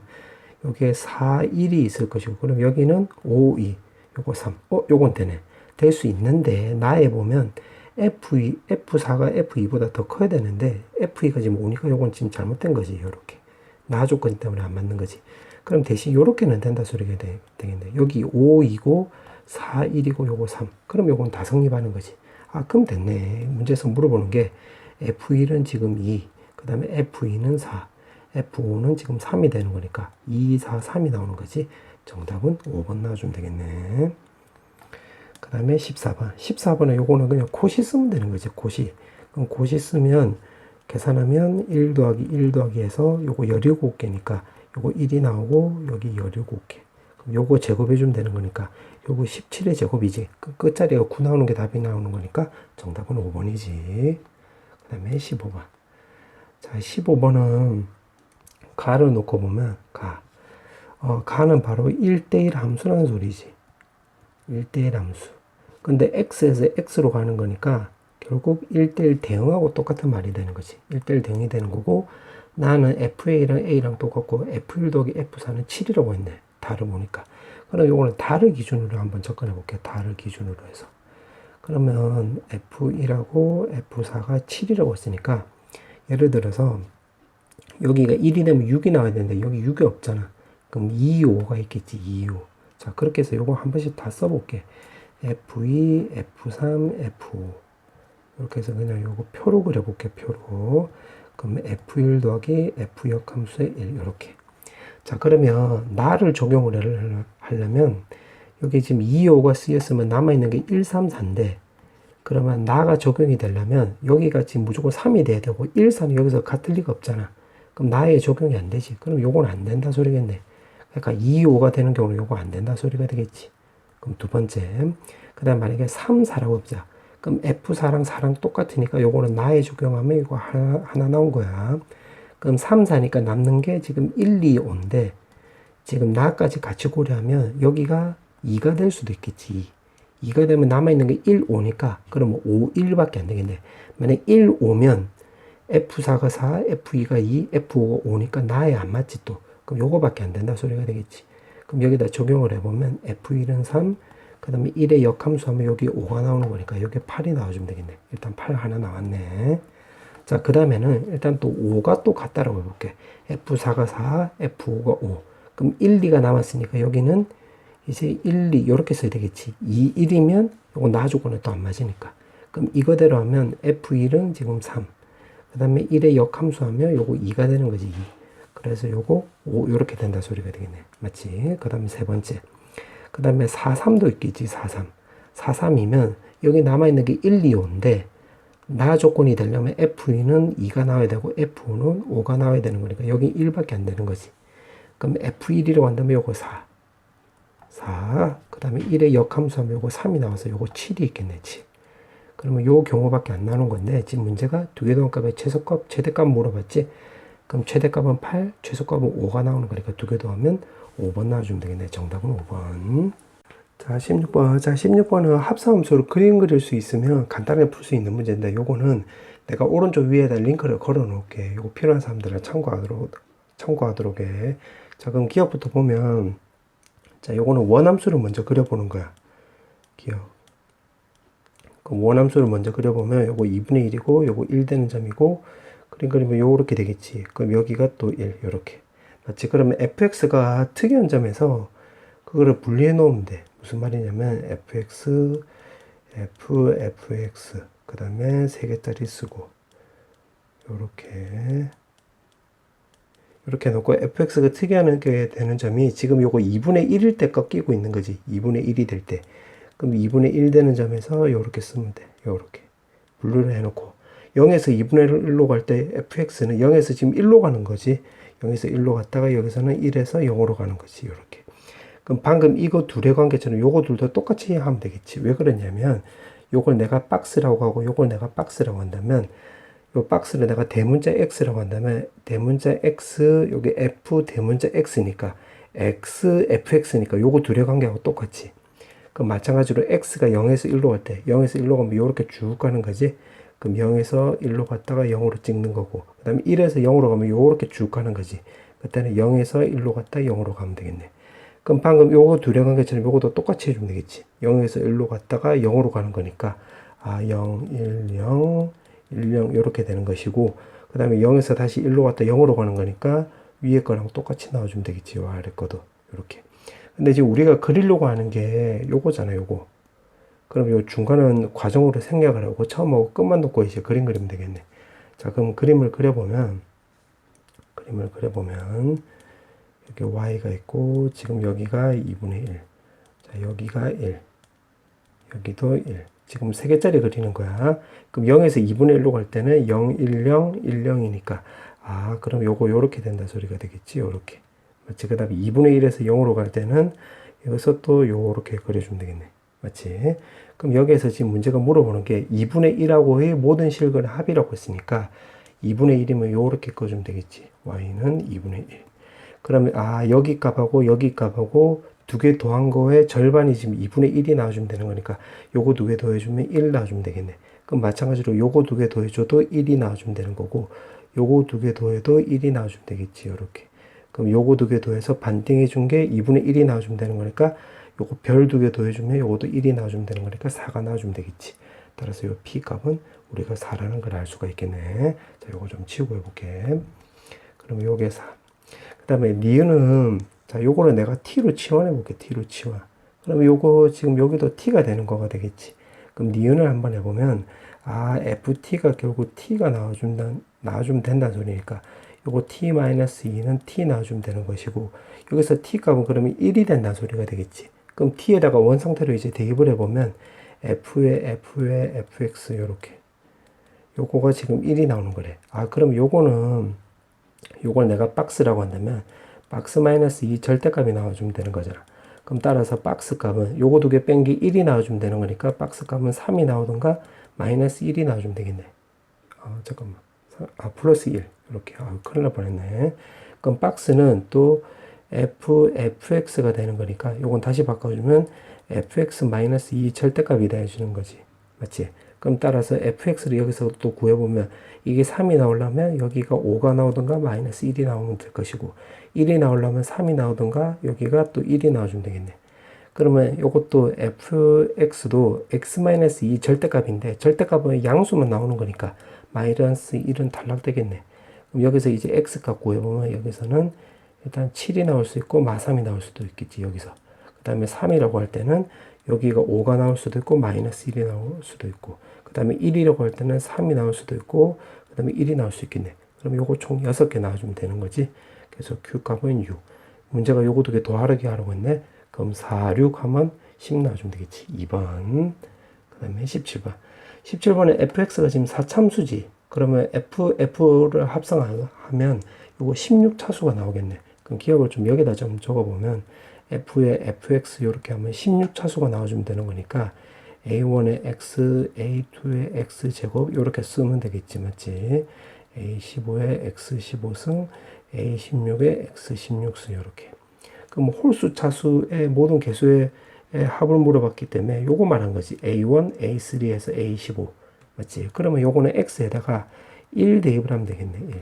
여기에 4, 1이 있을 것이고, 그럼 여기는 5, 2, 요거 3. 요건 되네. 될 수 있는데, 나에 보면 F4가 F2보다 더 커야 되는데, F2가 지금 5니까 요건 지금 잘못된 거지, 요렇게. 나 조건 때문에 안 맞는 거지. 그럼 대신 요렇게는 된다 소리가 되겠네. 여기 5, 2고, 4, 1이고, 요거 3. 그럼 요건 다 성립하는 거지. 그럼 됐네. 문제에서 물어보는 게, F1은 지금 2, 그 다음에 F2는 4. F5는 지금 3이 되는 거니까 2, 4, 3이 나오는 거지. 정답은 5번 나와주면 되겠네. 그 다음에 14번. 14번에 요거는 그냥 콧이 쓰면 되는 거지. 콧이. 그럼 콧이 쓰면 계산하면 1 더하기 1 더하기 해서 요거 17개니까 요거 1이 나오고 여기 17개. 그럼 요거 제곱해주면 되는 거니까 요거 17의 제곱이지. 끝자리가 9 나오는 게 답이 나오는 거니까 정답은 5번이지. 그 다음에 15번. 자, 15번은 가를 놓고 보면 가는 바로 1대1 함수라는 소리지. 1대1 함수. 근데 x에서 x로 가는 거니까 결국 1대1 대응하고 똑같은 말이 되는 거지. 1대1 대응이 되는 거고 나는 FA랑 A랑 똑같고 F1 더하기 F4는 7이라고 했네. 달을 보니까. 그럼 요거는 달을 기준으로 한번 접근해 볼게요. 달을 기준으로 해서. 그러면 F1하고 F4가 7이라고 했으니까 예를 들어서 여기가 1이 되면 6이 나와야 되는데 여기 6이 없잖아. 그럼 2, 5가 있겠지. 2, 5. 자, 그렇게 해서 요거 한 번씩 다 써볼게. F2, F3, F5. 이렇게 해서 그냥 요거 표로 그려볼게. 표로. 그럼 F1 더하기 F 역함수의 1 이렇게. 자, 그러면 나를 적용을 하려면 여기 지금 2, 5가 쓰였으면 남아있는 게 1, 3, 4인데 그러면 나가 적용이 되려면 여기가 지금 무조건 3이 돼야 되고 1, 3이 여기서 같을 리가 없잖아. 그럼 나에 적용이 안 되지. 그럼 요건 안 된다 소리겠네. 그러니까 2, 5가 되는 경우는 요거 안 된다 소리가 되겠지. 그럼 두 번째. 그 다음 만약에 3, 4라고 해보자. 그럼 F4랑 4랑 똑같으니까 요거는 나에 적용하면 이거 하나 나온 거야. 그럼 3, 4니까 남는 게 지금 1, 2, 5인데 지금 나까지 같이 고려하면 여기가 2가 될 수도 있겠지. 2가 되면 남아있는 게 1, 5니까 그러면 5, 1밖에 안 되겠네. 만약 1, 5면 F4가 4, F2가 2, F5가 5니까 나에 안 맞지 또. 그럼 요거밖에 안 된다 소리가 되겠지. 그럼 여기다 적용을 해보면 F1은 3, 그 다음에 1의 역함수 하면 여기 5가 나오는 거니까 여기 8이 나와주면 되겠네. 일단 8 하나 나왔네. 자, 그 다음에는 일단 또 5가 또 같다라고 해볼게. F4가 4, F5가 5. 그럼 1, 2가 남았으니까 여기는 이제 1, 2 이렇게 써야 되겠지. 2, 1이면 요거 놔주고는 또 안 맞으니까. 그럼 이거대로 하면 F1은 지금 3. 그 다음에 1의 역함수 하면 요거 2가 되는 거지. 2. 그래서 요거 5 요렇게 된다 소리가 되겠네. 맞지? 그 다음에 세 번째. 그 다음에 4, 3도 있겠지. 4, 3. 4, 3이면 여기 남아있는 게 1, 2, 5인데 나 조건이 되려면 F2는 2가 나와야 되고 F5는 5가 나와야 되는 거니까 여기 1밖에 안 되는 거지. 그럼 F1이라고 한다면 요거 4. 4. 그 다음에 1의 역함수 하면 요거 3이 나와서 요거 7이 있겠네. 7. 그러면 요 경우밖에 안 나오는 건데 지금 문제가 두 개 더한값의 최소값, 최대값 물어봤지? 그럼 최대값은 8, 최소값은 5가 나오는 거니까 두 개 더하면 5번 나와주면 되겠네. 정답은 5번. 자, 16번. 자, 16번은 합성함수로 그림 그릴 수 있으면 간단하게 풀 수 있는 문제인데 요거는 내가 오른쪽 위에다 링크를 걸어 놓을게. 요거 필요한 사람들은 참고하도록 해. 자, 그럼 기억부터 보면 자, 요거는 원함수를 먼저 그려보는 거야. 기억. 그럼 원함수를 먼저 그려보면 요거 2분의 1이고 요거 1 되는 점이고 그림 그리면 요렇게 되겠지. 그럼 여기가 또 1 요렇게. 맞지? 그러면 fx가 특이한 점에서 그거를 분리해 놓으면 돼. 무슨 말이냐면 fx, fx 그 다음에 3개짜리 쓰고 요렇게 이렇게 놓고 fx가 특이하게 되는 점이 지금 요거 2분의 1일 때 꺾이고 있는 거지. 2분의 1이 될 때. 그럼 2분의 1 되는 점에서 요렇게 쓰면 돼. 요렇게. 분류를 해놓고 0에서 2분의 1로 갈 때 fx는 0에서 지금 1로 가는 거지. 0에서 1로 갔다가 여기서는 1에서 0으로 가는 거지. 요렇게. 그럼 방금 이거 둘의 관계처럼 요거 둘도 똑같이 하면 되겠지. 왜 그러냐면 요걸 내가 박스라고 하고 요걸 내가 박스라고 한다면 요 박스를 내가 대문자 x라고 한다면 대문자 x 여기 f 대문자 x니까 x fx니까 요거 둘의 관계하고 똑같이. 그럼 마찬가지로 x가 0에서 1로 갈 때 0에서 1로 가면 요렇게 쭉 가는 거지. 그럼 0에서 1로 갔다가 0으로 찍는 거고 그 다음에 1에서 0으로 가면 요렇게 쭉 가는 거지. 그때는 0에서 1로 갔다 0으로 가면 되겠네. 그럼 방금 요거 둘의 관계처럼 요것도 똑같이 해주면 되겠지. 0에서 1로 갔다가 0으로 가는 거니까 0, 1, 0, 1, 0 이렇게 되는 것이고 그 다음에 0에서 다시 1로 갔다 0으로 가는 거니까 위에 거랑 똑같이 나와주면 되겠지. 요 아래 거도 이렇게. 근데 지금 우리가 그리려고 하는 게 요거잖아요. 요거. 그럼 요 중간은 과정으로 생략을 하고 처음하고 끝만 놓고 이제 그림 그리면 되겠네. 자, 그럼 그림을 그려보면 여기 y가 있고 지금 여기가 2분의 1. 자, 여기가 1. 여기도 1. 지금 3개짜리 그리는 거야. 그럼 0에서 2분의 1로 갈 때는 0, 1, 0, 1, 0이니까 그럼 요거 요렇게 된다 소리가 되겠지. 요렇게. 맞지? 그 다음에 2분의 1에서 0으로 갈 때는 여기서 또 요렇게 그려주면 되겠네. 맞지? 그럼 여기에서 지금 문제가 물어보는 게 2분의 1하고의 모든 실근의 합이라고 했으니까 2분의 1이면 요렇게 꺼주면 되겠지. y는 2분의 1. 그러면 여기 값하고 여기 값하고 두 개 더한 거에 절반이 지금 2분의 1이 나와주면 되는 거니까 요거 두 개 더해주면 1 나와주면 되겠네. 그럼 마찬가지로 요거 두 개 더해줘도 1이 나와주면 되는 거고 요거 두 개 더해도 1이 나와주면 되겠지. 요렇게. 그럼 요거 두 개 더해서 반띵해 준 게 2분의 1이 나와주면 되는 거니까 요거 별 두 개 더해주면 요것도 1이 나와주면 되는 거니까 4가 나와주면 되겠지. 따라서 요 p 값은 우리가 4라는 걸 알 수가 있겠네. 자, 요거 좀 치우고 해볼게. 그럼 요게 4. 그 다음에 니은은 자, 요거는 내가 t로 치환해 볼게. t로 치환. 그러면 요거 지금 여기도 t가 되는 거가 되겠지. 그럼 니은을 한번 해보면 ft가 결국 t가 나와주면 된다는 소리니까 요거 t-2는 t 나와주면 되는 것이고 여기서 t 값은 그러면 1이 된다는 소리가 되겠지. 그럼 t에다가 원상태로 이제 대입을 해보면 f의 fx 요렇게 요거가 지금 1이 나오는 거래. 그럼 요걸 내가 박스라고 한다면 박스 마이너스 2 절대값이 나와주면 되는 거잖아. 그럼 따라서 박스 값은 요거 두 개 뺀 게 1이 나와주면 되는 거니까 박스 값은 3이 나오든가 마이너스 1이 나와주면 되겠네. 잠깐만. 플러스 1. 이렇게. 큰일 날 뻔했네. 그럼 박스는 또 fx가 되는 거니까 요건 다시 바꿔주면 fx-2 절대값이다 해주는 거지. 맞지? 그럼 따라서 fx를 여기서 또 구해보면 이게 3이 나오려면 여기가 5가 나오든가 마이너스 1이 나오면 될 것이고 1이 나오려면 3이 나오든가 여기가 또 1이 나와주면 되겠네. 그러면 요것도 fx도 x-2 절대값인데 절대값은 양수만 나오는 거니까 마이너스 1은 탈락되겠네. 그럼 여기서 이제 x값 구해보면 여기서는 일단 7이 나올 수 있고 마3이 나올 수도 있겠지 여기서. 그 다음에 3이라고 할 때는 여기가 5가 나올 수도 있고 마이너스 1이 나올 수도 있고 그 다음에 1이라고 할 때는 3이 나올 수도 있고 그 다음에 1이 나올 수 있겠네. 그럼 요거 총 6개 나와주면 되는 거지. 그래서 Q값은 6. 문제가 요거 2개 더하게 하라고 했네. 그럼 4, 6 하면 10 나와주면 되겠지. 2번. 그 다음에 17번. 17번에 fx가 지금 4참수지. 그러면 f를 합성하면 요거 16차수가 나오겠네. 그럼 기억을 좀 여기다 좀 적어보면 f에 fx 이렇게 하면 16차수가 나와주면 되는 거니까 a1의 x, a2의 x 제곱 이렇게 쓰면 되겠지. 맞지? a15의 x15승, a16의 x16승 이렇게. 그럼 홀수 차수의 모든 개수의 합을 물어봤기 때문에 요거 말한 거지. a1, a3에서 a15. 맞지? 그러면 요거는 x에다가 1 대입을 하면 되겠네. 1.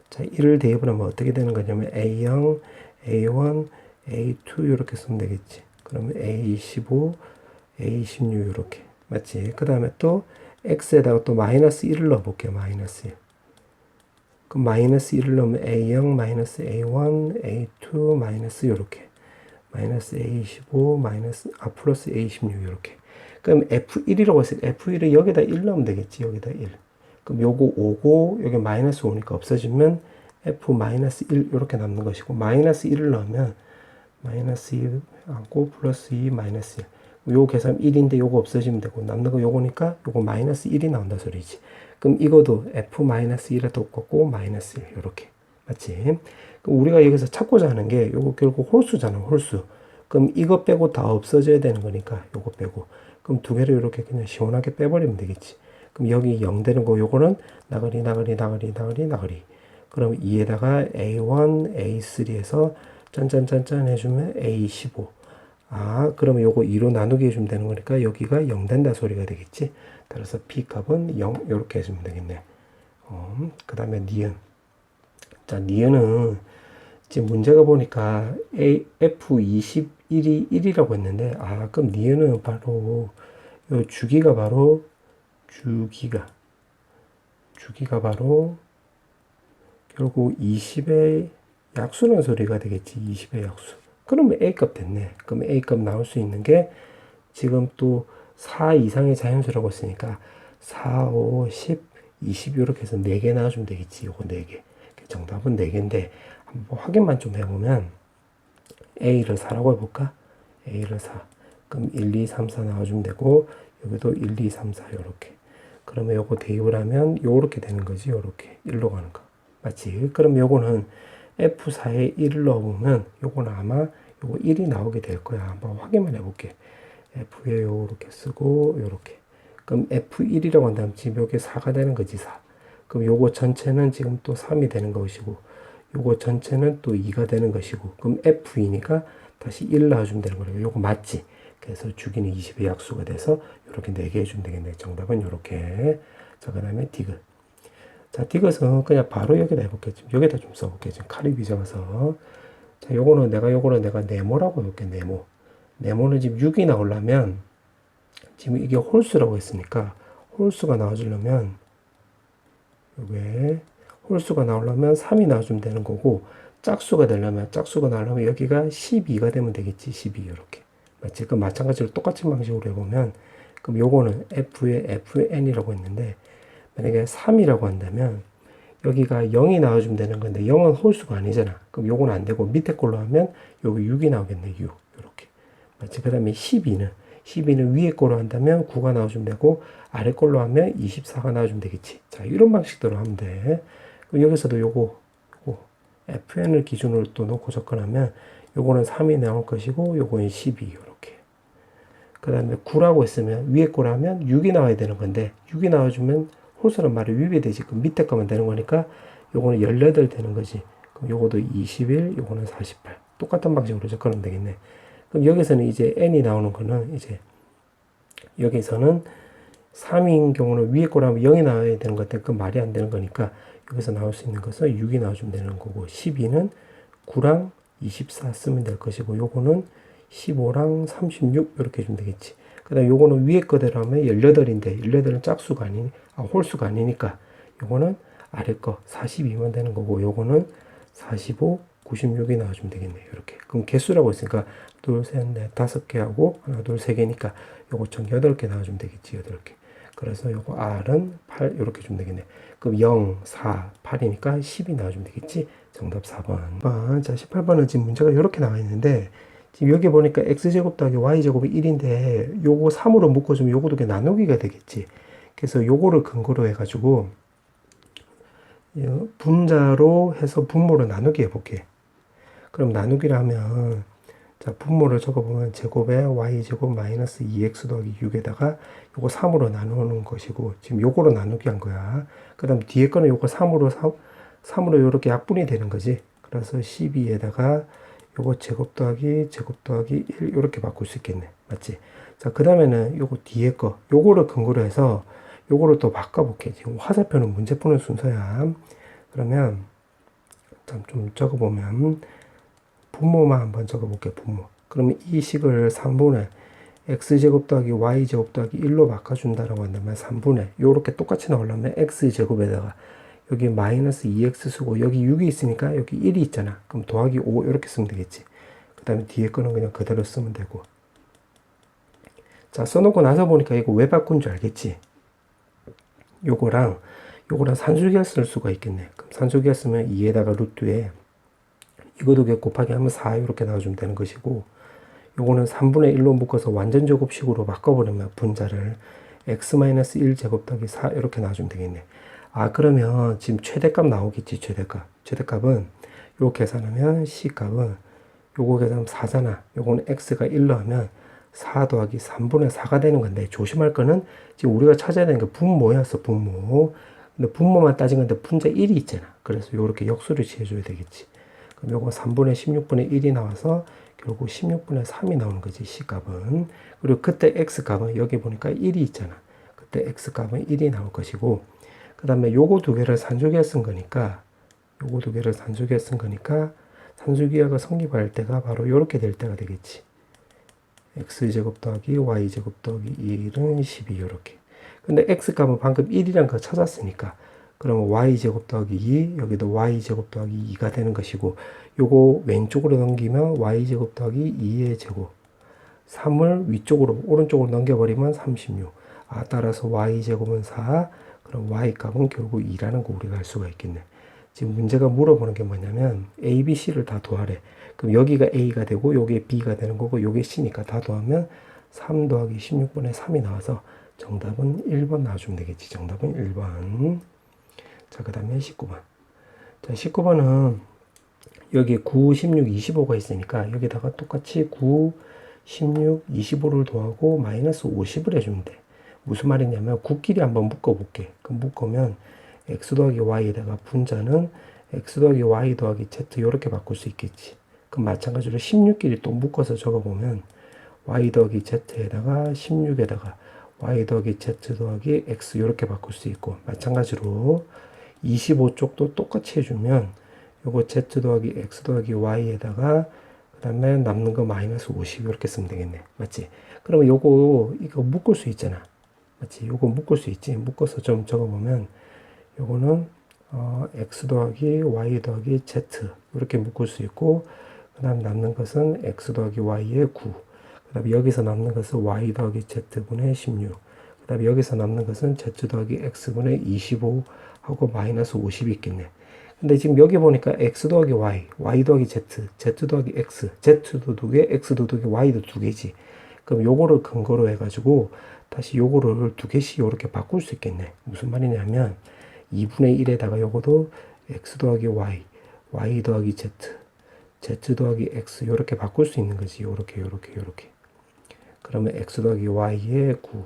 자, 1을 대입을 하면 어떻게 되는 거냐면 a0, a1, a2 이렇게 쓰면 되겠지. 그러면 a15, a16 이렇게. 맞지? 그 다음에 또 x에다가 또 마이너스 1을 넣어볼게요. 마이너스 1. 그럼 마이너스 1을 넣으면 a0, 마이너스 a1, a2, 마이너스 이렇게. 마이너스 a15, 플러스 a16 이렇게. 그럼 f1이라고 했을 때 f1을 여기다 1 넣으면 되겠지. 여기다 1. 그럼 요거 5고 여기 마이너스 5니까 없어지면 f-1 이렇게 남는 것이고 마이너스 1을 넣으면 마이너스 2 하고 플러스 2 마이너스 1. 요 계산 1인데 요거 없어지면 되고 남는 거 요거니까 요거 마이너스 1이 나온다 소리지. 그럼 이거도 f-1에 똑같고 마이너스 1 이렇게. 맞지? 그럼 우리가 여기서 찾고자 하는 게 요거 결국 홀수잖아. 홀수. 그럼 이거 빼고 다 없어져야 되는 거니까 요거 빼고. 그럼 두 개를 이렇게 그냥 시원하게 빼버리면 되겠지. 그럼 여기 0 되는 거 요거는 나가리. 그럼 2에다가 A1, A3에서 짠짠짠짠 해주면 A15. 그러면 요거 2로 나누게 해주면 되는 거니까 여기가 0 된다 소리가 되겠지. 따라서 B값은 0 요렇게 해주면 되겠네. 그 다음에 니은. 자, 니은은 지금 문제가 보니까 F21이 1이라고 했는데 그럼 니은은 바로 요 주기가 바로 바로 결국 20의 약수라는 소리가 되겠지. 20의 약수. 그러면 A값 됐네. 그럼 A값 나올 수 있는 게 지금 또 4 이상의 자연수라고 했으니까 4, 5, 10, 20 이렇게 해서 4개 나와주면 되겠지. 요거 4개. 정답은 4개인데 한번 확인만 좀 해보면 A를 4라고 해볼까? A를 4. 그럼 1, 2, 3, 4 나와주면 되고 여기도 1, 2, 3, 4 이렇게. 그러면 요거 대입을 하면 요렇게 되는 거지. 요렇게 1로 가는 거. 맞지? 그럼 요거는 F4에 1을 넣어보면 요거는 아마 요거 1이 나오게 될 거야. 한번 확인만 해볼게. F에 요렇게 쓰고 요렇게. 그럼 F1이라고 한다면 지금 요게 4가 되는 거지. 4. 그럼 요거 전체는 지금 또 3이 되는 것이고 요거 전체는 또 2가 되는 것이고 그럼 F이니까 다시 1 넣어주면 되는 거예요. 요거 맞지? 그래서 주기는 20의 약수가 돼서 이렇게 4개 해주면 되겠네. 정답은 이렇게. 자, 그 다음에 디귿. 자, 디귿은 그냥 바로 여기다 해볼게. 지금 여기다 좀 써볼게. 지금 칼이 비잡아서. 자, 요거는 내가 네모라고 해볼게. 네모는 지금 6이 나오려면 지금 이게 홀수라고 했으니까 홀수가 나와주려면 요게 홀수가 나오려면 3이 나와주면 되는 거고 짝수가 나오려면 여기가 12가 되면 되겠지. 12 이렇게. 맞지? 그 마찬가지로 똑같은 방식으로 해보면 그럼 요거는 F의 FN이라고 했는데 만약에 3이라고 한다면 여기가 0이 나와주면 되는 건데 0은 홀수가 아니잖아. 그럼 요거는 안 되고 밑에 걸로 하면 여기 6이 나오겠네. 6 이렇게. 맞지? 그 다음에 12는 위에 걸로 한다면 9가 나와주면 되고 아래 걸로 하면 24가 나와주면 되겠지. 자, 이런 방식대로 하면 돼. 그럼 여기서도 요거 FN을 기준으로 또 놓고 접근하면 요거는 3이 나올 것이고 요거는 12 이렇게. 그 다음에 9라고 했으면 위에 거라면 6이 나와야 되는 건데 6이 나와주면 홀수란 말이 위배되지. 그 밑에 거만 되는 거니까 요거는 18 되는 거지. 그럼 요거도 21, 요거는 48. 똑같은 방식으로 접근하면 되겠네. 그럼 여기서는 이제 n이 나오는 거는 이제 여기서는 3인 경우는 위에 거라면 0이 나와야 되는 것 같아. 그 말이 안 되는 거니까 여기서 나올 수 있는 것은 6이 나와주면 되는 거고 12는 9랑 24 쓰면 될 것이고 요거는 15랑 36 이렇게 해주면 되겠지. 그 다음에 요거는 위에 거대로 하면 18인데 18은 짝수가 홀수가 아니니까 요거는 아래 거 42만 되는 거고 요거는 45, 96이 나와주면 되겠네. 이렇게. 그럼 개수라고 했으니까 둘, 셋, 넷, 5개 하고 하나, 둘, 3개니까 요거 총 8개 나와주면 되겠지. 8개. 그래서 요거 R은 8 이렇게 주면 되겠네. 그럼 0, 4, 8이니까 10이 나와주면 되겠지. 정답 4번. 자, 18번은 지금 문제가 이렇게 나와 있는데 지금 여기 보니까 x제곱 더하기 y제곱이 1인데 요거 3으로 묶어주면 요거도 나누기가 되겠지. 그래서 요거를 근거로 해가지고 분자로 해서 분모를 나누기 해볼게. 그럼 나누기를 하면 자, 분모를 적어보면 제곱에 y제곱 마이너스 2x 더하기 6에다가 요거 3으로 나누는 것이고 지금 요거로 나누기 한 거야. 그 다음 뒤에 거는 요거 3으로 요렇게 약분이 되는 거지. 그래서 12에다가 요거 제곱 더하기 1 요렇게 바꿀 수 있겠네. 맞지? 자, 그 다음에는 요거 뒤에 거 요거를 근거로 해서 요거를 또 바꿔볼게. 지금 화살표는 문제 푸는 순서야. 그러면 좀 적어보면 분모만 한번 적어볼게. 분모. 그러면 이 식을 3분의 x제곱 더하기 y제곱 더하기 1로 바꿔준다라고 한다면 3분의 요렇게 똑같이 나오려면 x제곱에다가 여기 마이너스 2x 쓰고 여기 6이 있으니까 여기 1이 있잖아. 그럼 더하기 5 이렇게 쓰면 되겠지. 그 다음에 뒤에 거는 그냥 그대로 쓰면 되고. 자, 써놓고 나서 보니까 이거 왜 바꾼 줄 알겠지? 요거랑 산술기하 쓸 수가 있겠네. 그럼 산술기하 쓰면 2에다가 루트에 이거도 곱하기 하면 4 이렇게 나와주면 되는 것이고 요거는 3분의 1로 묶어서 완전 제곱식으로 바꿔버리면 분자를 x-1 제곱 더하기 4 이렇게 나와주면 되겠네. 아, 그러면 지금 최대값 나오겠지. 최대값은 요 계산하면 C값은 요거 계산하면 4잖아. 요거는 X가 1로 하면 4 더하기 3분의 4가 되는 건데 조심할 거는 지금 우리가 찾아야 되는 게 분모였어. 분모. 근데 분모만 따진 건데 분자 1이 있잖아. 그래서 요렇게 역수를 취해줘야 되겠지. 그럼 요거 3분의 16분의 1이 나와서 결국 16분의 3이 나오는 거지. C값은. 그리고 그때 X값은 여기 보니까 1이 있잖아. 그때 X값은 1이 나올 것이고 그 다음에 요거 두 개를 산술기하 쓴 거니까 산술기하가 성립할 때가 바로 요렇게 될 때가 되겠지. x제곱 더하기 y제곱 더하기 1은 12 요렇게. 근데 x값은 방금 1이란 거 찾았으니까 그러면 y제곱 더하기 2 여기도 y제곱 더하기 2가 되는 것이고 요거 왼쪽으로 넘기면 y제곱 더하기 2의 제곱 3을 위쪽으로 오른쪽으로 넘겨버리면 36. 아, 따라서 y제곱은 4 그럼 y값은 결국 2라는 거 우리가 알 수가 있겠네. 지금 문제가 물어보는 게 뭐냐면 a, b, c를 다 더하래. 그럼 여기가 a가 되고 요게 b가 되는 거고 요게 c니까 다 더하면 3 더하기 16분의 3이 나와서 정답은 1번 나와주면 되겠지. 정답은 1번. 자, 그 다음에 19번. 자, 19번은 여기 9, 16, 25가 있으니까 여기다가 똑같이 9, 16, 25를 더하고 마이너스 50을 해주면 돼. 무슨 말이냐면 9끼리 한번 묶어볼게. 그럼 묶으면 x 더하기 y에다가 분자는 x 더하기 y 더하기 z 이렇게 바꿀 수 있겠지. 그럼 마찬가지로 16끼리 또 묶어서 적어보면 y 더하기 z에다가 16에다가 y 더하기 z 더하기 x 이렇게 바꿀 수 있고 마찬가지로 25쪽도 똑같이 해주면 요거 z 더하기 x 더하기 y에다가 그 다음에 남는 거 마이너스 50 이렇게 쓰면 되겠네. 맞지? 그러면 이거 묶을 수 있잖아. 맞지? 요거 묶을 수 있지. 묶어서 좀 적어보면 요거는 x 더하기 y 더하기 z 이렇게 묶을 수 있고 그 다음 남는 것은 x 더하기 y의 9 그 다음에 여기서 남는 것은 y 더하기 z분의 16 그 다음에 여기서 남는 것은 z 더하기 x분의 25 하고 마이너스 50이 있겠네. 근데 지금 여기 보니까 x 더하기 y, y 더하기 z, z 더하기 x, z도 두 개, x도 두 개, y도 두 개지. 그럼 요거를 근거로 해가지고 다시 요거를 두 개씩 이렇게 바꿀 수 있겠네. 무슨 말이냐면 2분의 1에다가 요거도 x 더하기 y, y 더하기 z, z 더하기 x 이렇게 바꿀 수 있는 거지. 요렇게. 그러면 x 더하기 y의 9.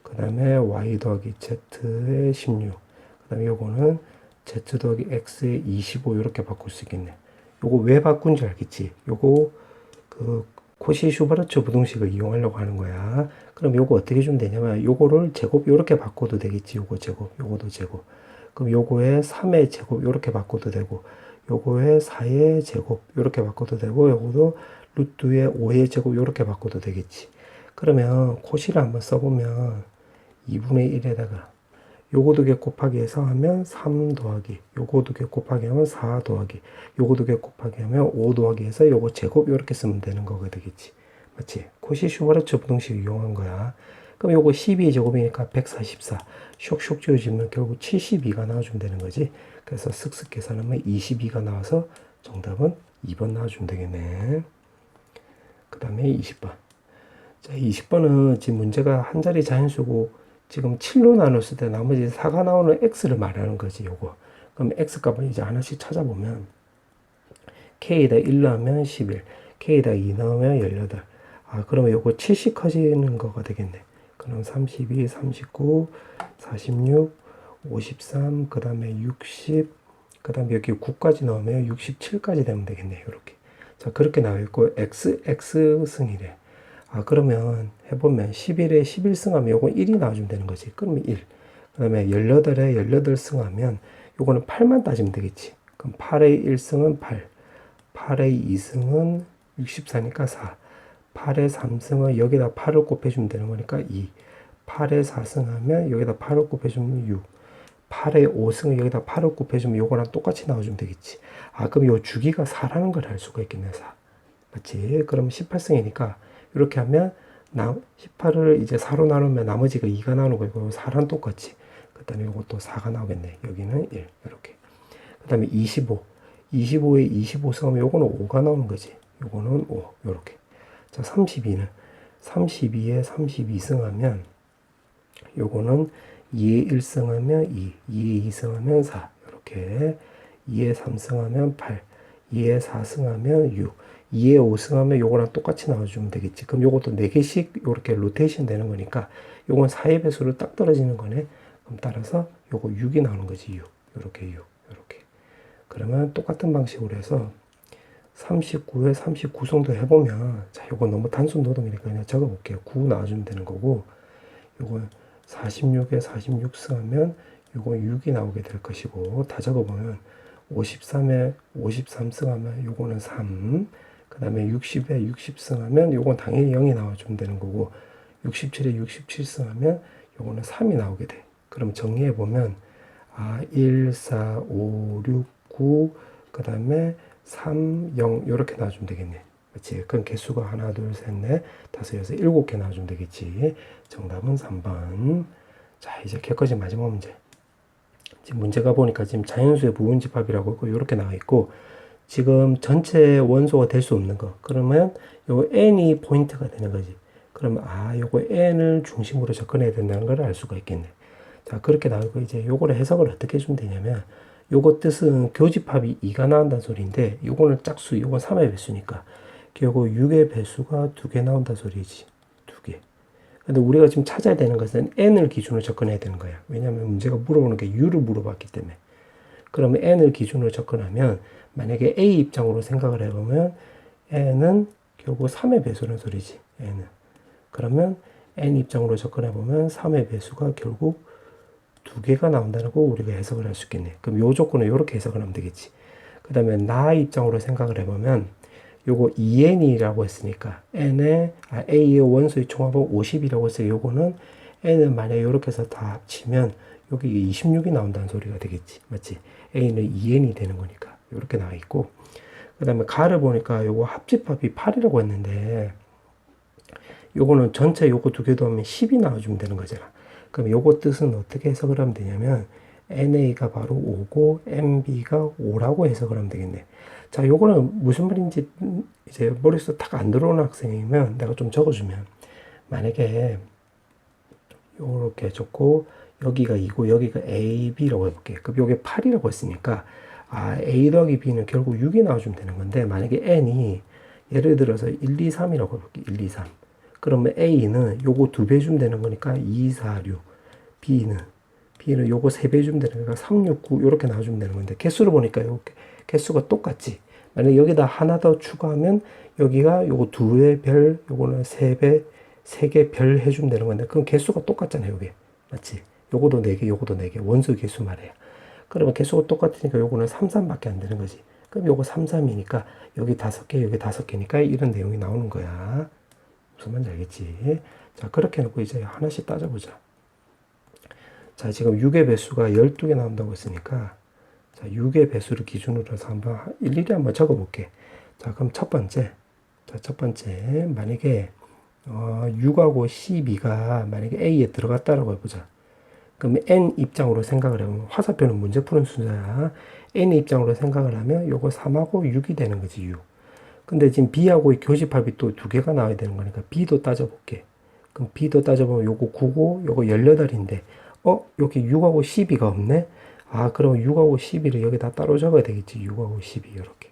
그 다음에 y 더하기 z의 16. 그 다음에 요거는 z 더하기 x의 25 이렇게 바꿀 수 있겠네. 요거 왜 바꾼지 알겠지? 요거 그 코시-슈바르츠 부등식을 이용하려고 하는 거야. 그럼 요거 어떻게 주면 되냐면 요거를 제곱 요렇게 바꿔도 되겠지. 요거 제곱, 요거도 제곱. 그럼 요거에 3의 제곱 요렇게 바꿔도 되고 요거에 4의 제곱 요렇게 바꿔도 되고 요거도 루트의 5의 제곱 요렇게 바꿔도 되겠지. 그러면 코시를 한번 써보면 2분의 1에다가 요거 두 개 곱하기 해서 하면 3 더하기 요거 두 개 곱하기 하면 4 더하기 요거 두 개 곱하기 하면 5 더하기 해서 요거 제곱 요렇게 쓰면 되는 거가 되겠지. 맞지? 코시-슈바르츠 부등식 이용한 거야. 그럼 요거 12의 제곱이니까 144 쇽쇽 지워지면 결국 72가 나와주면 되는 거지. 그래서 슥슥 계산하면 22가 나와서 정답은 2번 나와주면 되겠네. 그 다음에 20번. 자, 20번은 지금 문제가 한 자리 자연수고 지금 7로 나눴을 때 나머지 4가 나오는 x를 말하는 거지, 요거. 그럼 x 값을 이제 하나씩 찾아보면 k에다 1 넣으면 11, k에다 2 넣으면 18. 아, 그러면 요거 7씩 커지는 거가 되겠네. 그럼 32, 39, 46, 53, 그 다음에 60, 그 다음에 여기 9까지 넣으면 67까지 되면 되겠네, 요렇게. 자, 그렇게 나와 있고, x승이래. 아, 그러면 해보면 11에 11승하면 요건 1이 나와주면 되는 거지. 그러면 1. 그 다음에 18에 18승하면 요거는 8만 따지면 되겠지. 그럼 8의 1승은 8. 8의 2승은 64니까 4. 8의 3승은 여기다 8을 곱해주면 되는 거니까 2. 8의 4승하면 여기다 8을 곱해주면 6. 8의 5승은 여기다 8을 곱해주면 요거랑 똑같이 나와주면 되겠지. 아, 그럼 요 주기가 4라는 걸 알 수가 있겠네, 4. 맞지? 그럼 18승이니까 이렇게 하면 18을 이제 4로 나누면 나머지가 2가 나오는 거고 4랑 똑같이. 그 다음에 이것도 4가 나오겠네. 여기는 1 이렇게. 그 다음에 25. 25에 25승하면 요거는 5가 나오는 거지. 요거는 5 요렇게. 자, 32는 32에 32승하면 요거는 2에 1승하면 2, 2에 2승하면 4 이렇게. 2에 3승하면 8, 2에 4승하면 6, 2에 5승하면 요거랑 똑같이 나와주면 되겠지. 그럼 요것도 4개씩 요렇게 로테이션 되는 거니까 요건 4의 배수로 딱 떨어지는 거네. 그럼 따라서 요거 6이 나오는 거지. 6. 요렇게 6. 요렇게. 그러면 똑같은 방식으로 해서 39에 39승도 해보면, 자, 요거 너무 단순 노동이니까 그냥 적어볼게요. 9 나와주면 되는 거고, 요건 46에 46승하면 요건 6이 나오게 될 것이고, 다 적어보면 53에 53승하면 요거는 3, 그 다음에 60에 60승하면 요건 당연히 0이 나와주면 되는 거고, 67에 67승하면 요거는 3이 나오게 돼. 그럼 정리해보면, 1, 4, 5, 6, 9, 그 다음에 3, 0, 요렇게 나와주면 되겠네. 그렇지? 그럼 개수가 하나, 둘, 셋, 넷, 다섯, 여섯, 7개 나와주면 되겠지. 정답은 3번. 자, 이제 개까지 마지막 문제. 지금 문제가 보니까 지금 자연수의 부분집합이라고 있고, 요렇게 나와 있고, 지금 전체 원소가 될 수 없는 거. 그러면 요 n이 포인트가 되는 거지. 그러면 요거 n을 중심으로 접근해야 된다는 걸 알 수가 있겠네. 자, 그렇게 나오고 이제 요거를 해석을 어떻게 해주면 되냐면, 요거 뜻은 교집합이 2가 나온다는 소리인데, 요거는 짝수, 요건 3의 배수니까 요거 6의 배수가 2개 나온다는 소리지. 2개. 근데 우리가 지금 찾아야 되는 것은 n을 기준으로 접근해야 되는 거야. 왜냐하면 문제가 물어보는 게 u를 물어봤기 때문에. 그러면 n을 기준으로 접근하면, 만약에 a 입장으로 생각을 해보면 n은 결국 3의 배수라는 소리지. n은. 그러면 n 입장으로 접근해보면 3의 배수가 결국 2개가 나온다는 거 우리가 해석을 할 수 있겠네. 그럼 요 조건을 이렇게 해석을 하면 되겠지. 그 다음에 나 입장으로 생각을 해보면 요거 2n이라고 했으니까 A의 원소의 총합은 50이라고 했어요. 요거는 n은 만약에 이렇게 해서 다 합치면 여기 26이 나온다는 소리가 되겠지. 맞지? A는 2n이 되는 거니까. 이렇게 나와 있고, 그 다음에 가를 보니까 요거 합집합이 8이라고 했는데, 요거는 전체 요거 2개 더하면 10이 나와주면 되는 거잖아. 그럼 요거 뜻은 어떻게 해석을 하면 되냐면, NA가 바로 5고, MB가 5라고 해석을 하면 되겠네. 자, 요거는 무슨 말인지 이제 머릿속에 딱 안 들어오는 학생이면 내가 좀 적어주면, 만약에 요렇게 적고, 여기가 2고, 여기가 A, B라고 해볼게. 그럼 요게 8이라고 했으니까, A 더하기 B는 결국 6이 나와주면 되는 건데, 만약에 N이 예를 들어서 1, 2, 3이라고 해볼게. 1, 2, 3. 그러면 A는 요거 2배 주면 되는 거니까 2, 4, 6. B는 요거 3배 주면 되는 거니까 3, 6, 9 요렇게 나와주면 되는 건데 개수를 보니까 요 개수가 똑같지. 만약에 여기다 하나 더 추가하면 여기가 요거 2배 별, 요거는 3배, 3개 별 해주면 되는 건데 그럼 개수가 똑같잖아요. 요게. 맞지? 요거도 4개, 요거도 4개. 원소 개수 말이야. 그러면 개수가 똑같으니까 요거는 3, 3밖에 안 되는 거지. 그럼 요거 3, 3이니까 여기 5개, 여기 5개니까 이런 내용이 나오는 거야. 무슨 말인지 알겠지? 자, 그렇게 해놓고 이제 하나씩 따져보자. 자, 지금 6의 배수가 12개 나온다고 했으니까 자, 6의 배수를 기준으로 해서 한번 일일이 한번 적어볼게. 자, 그럼 첫 번째. 만약에 6하고 12가 만약에 A에 들어갔다라고 해보자. 그럼 N 입장으로 생각을 해보면 화살표는 문제 푸는 순서야. N 입장으로 생각을 하면 요거 3하고 6이 되는 거지, 6. 근데 지금 B하고의 교집합이 또 2개가 나와야 되는 거니까 B도 따져볼게. 그럼 B도 따져보면 요거 9고 요거 18인데 여기 6하고 12가 없네? 아, 그러면 6하고 12를 여기다 따로 적어야 되겠지. 6하고 12 이렇게.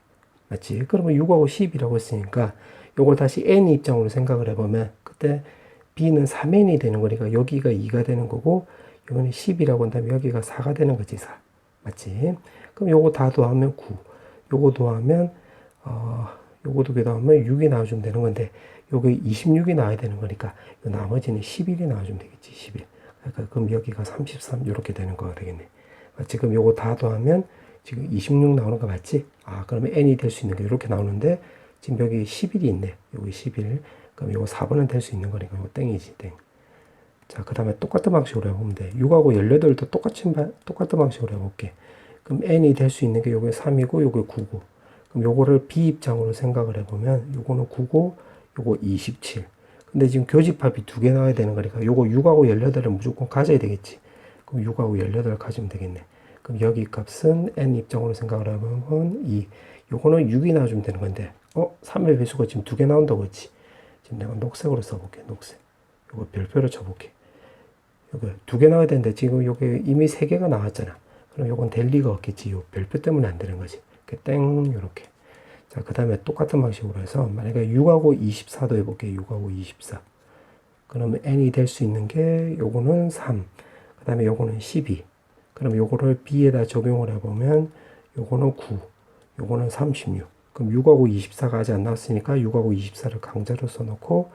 맞지? 그러면 6하고 10이라고 했으니까 요걸 다시 N 입장으로 생각을 해보면 그때 B는 3N이 되는 거니까 여기가 2가 되는 거고 여기는 10이라고 한다면 여기가 4가 되는 거지, 4. 맞지? 그럼 요거 다 더하면 9. 요거 더하면 요거 2개 더하면 6이 나와주면 되는 건데 여기 26이 나와야 되는 거니까 나머지는 11이 나와주면 되겠지, 11. 그러니까 그럼 여기가 33 이렇게 되는 거가 되겠네. 지금 요거 다 더하면 지금 26 나오는 거 맞지? 아, 그러면 n이 될 수 있는 게 이렇게 나오는데 지금 여기 11이 있네. 여기 11. 그럼 요거 4번은 될 수 있는 거니까 요거 땡이지, 땡. 자, 그 다음에 똑같은 방식으로 해보면 돼. 6하고 18도 똑같은 방식으로 해볼게. 그럼 n이 될 수 있는 게 요게 3이고 요게 9고. 그럼 요거를 B 입장으로 생각을 해보면 요거는 9고 요거 27. 근데 지금 교집합이 2개 나와야 되는 거니까 요거 6하고 18은 무조건 가져야 되겠지. 그럼 6하고 18을 가지면 되겠네. 그럼 여기 값은 n 입장으로 생각을 하면 2. 요거는 6이 나와주면 되는 건데 3의 배수가 지금 2개 나온다고 했지. 지금 내가 녹색으로 써볼게. 녹색. 요거 별표를 쳐볼게. 요거 2개 나와야 되는데 지금 요게 이미 3개가 나왔잖아. 그럼 요건 될 리가 없겠지. 요 별표 때문에 안 되는 거지. 땡 요렇게. 자, 그 다음에 똑같은 방식으로 해서 만약에 6하고 24도 해볼게. 6하고 24. 그러면 n이 될 수 있는 게 요거는 3. 그 다음에 요거는 12. 그럼 요거를 B에다 적용을 해보면 요거는 9. 요거는 36. 그럼 6하고 24가 아직 안 나왔으니까 6하고 24를 강자로 써놓고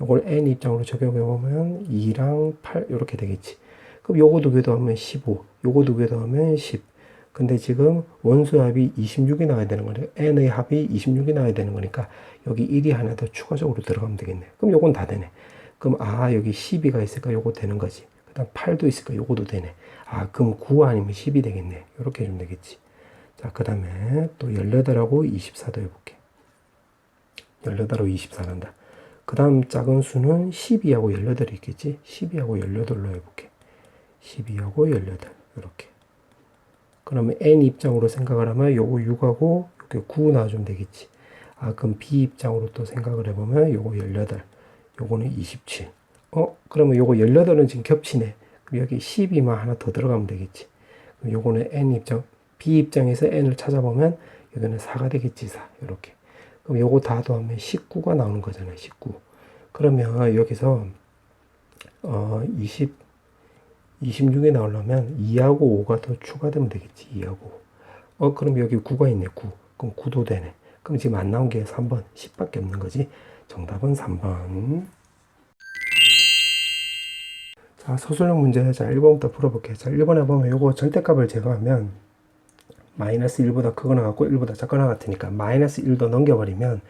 요걸 n 입장으로 적용해보면 2랑 8 이렇게 되겠지. 그럼 요거 2개 더하면 15. 요거 2개 더하면 10. 근데 지금 원수 합이 26이 나와야 되는 거니까 n의 합이 26이 나와야 되는 거니까 여기 1이 하나 더 추가적으로 들어가면 되겠네. 그럼 요건 다 되네. 그럼 여기 12가 있으니까 요거 되는 거지. 그 다음 8도 있으니까 요거도 되네. 그럼 9 아니면 10이 되겠네. 이렇게 해주면 되겠지. 자, 그 다음에 또 18하고 24도 해볼게. 18하고 24난다. 그 다음 작은 수는 12하고 18이 있겠지. 12하고 18로 해볼게. 12하고 18 이렇게. 그러면 n 입장으로 생각을 하면 요거 6하고 요게 9 나와주면 되겠지. 그럼 b 입장으로 또 생각을 해보면 요거 18, 요거는 27. 그러면 요거 18은 지금 겹치네. 그럼 여기 12만 하나 더 들어가면 되겠지. 그럼 요거는 n 입장, b 입장에서 n을 찾아보면 여기는 4가 되겠지, 4. 이렇게. 그럼 요거 다 더하면 19가 나오는 거잖아요, 19. 그러면 여기서 26이 나오려면 2하고 5가 더 추가되면 되겠지. 2하고 5. 그럼 여기 9가 있네. 9. 그럼 9도 되네. 그럼 지금 안 나온 게 3번. 10밖에 없는 거지. 정답은 3번. 자, 서술형 문제. 자, 1번부터 풀어볼게요. 자, 1번에 보면 요거 절대값을 제거하면 마이너스 1보다 크거나 같고 1보다 작거나 같으니까 마이너스 1도 넘겨버리면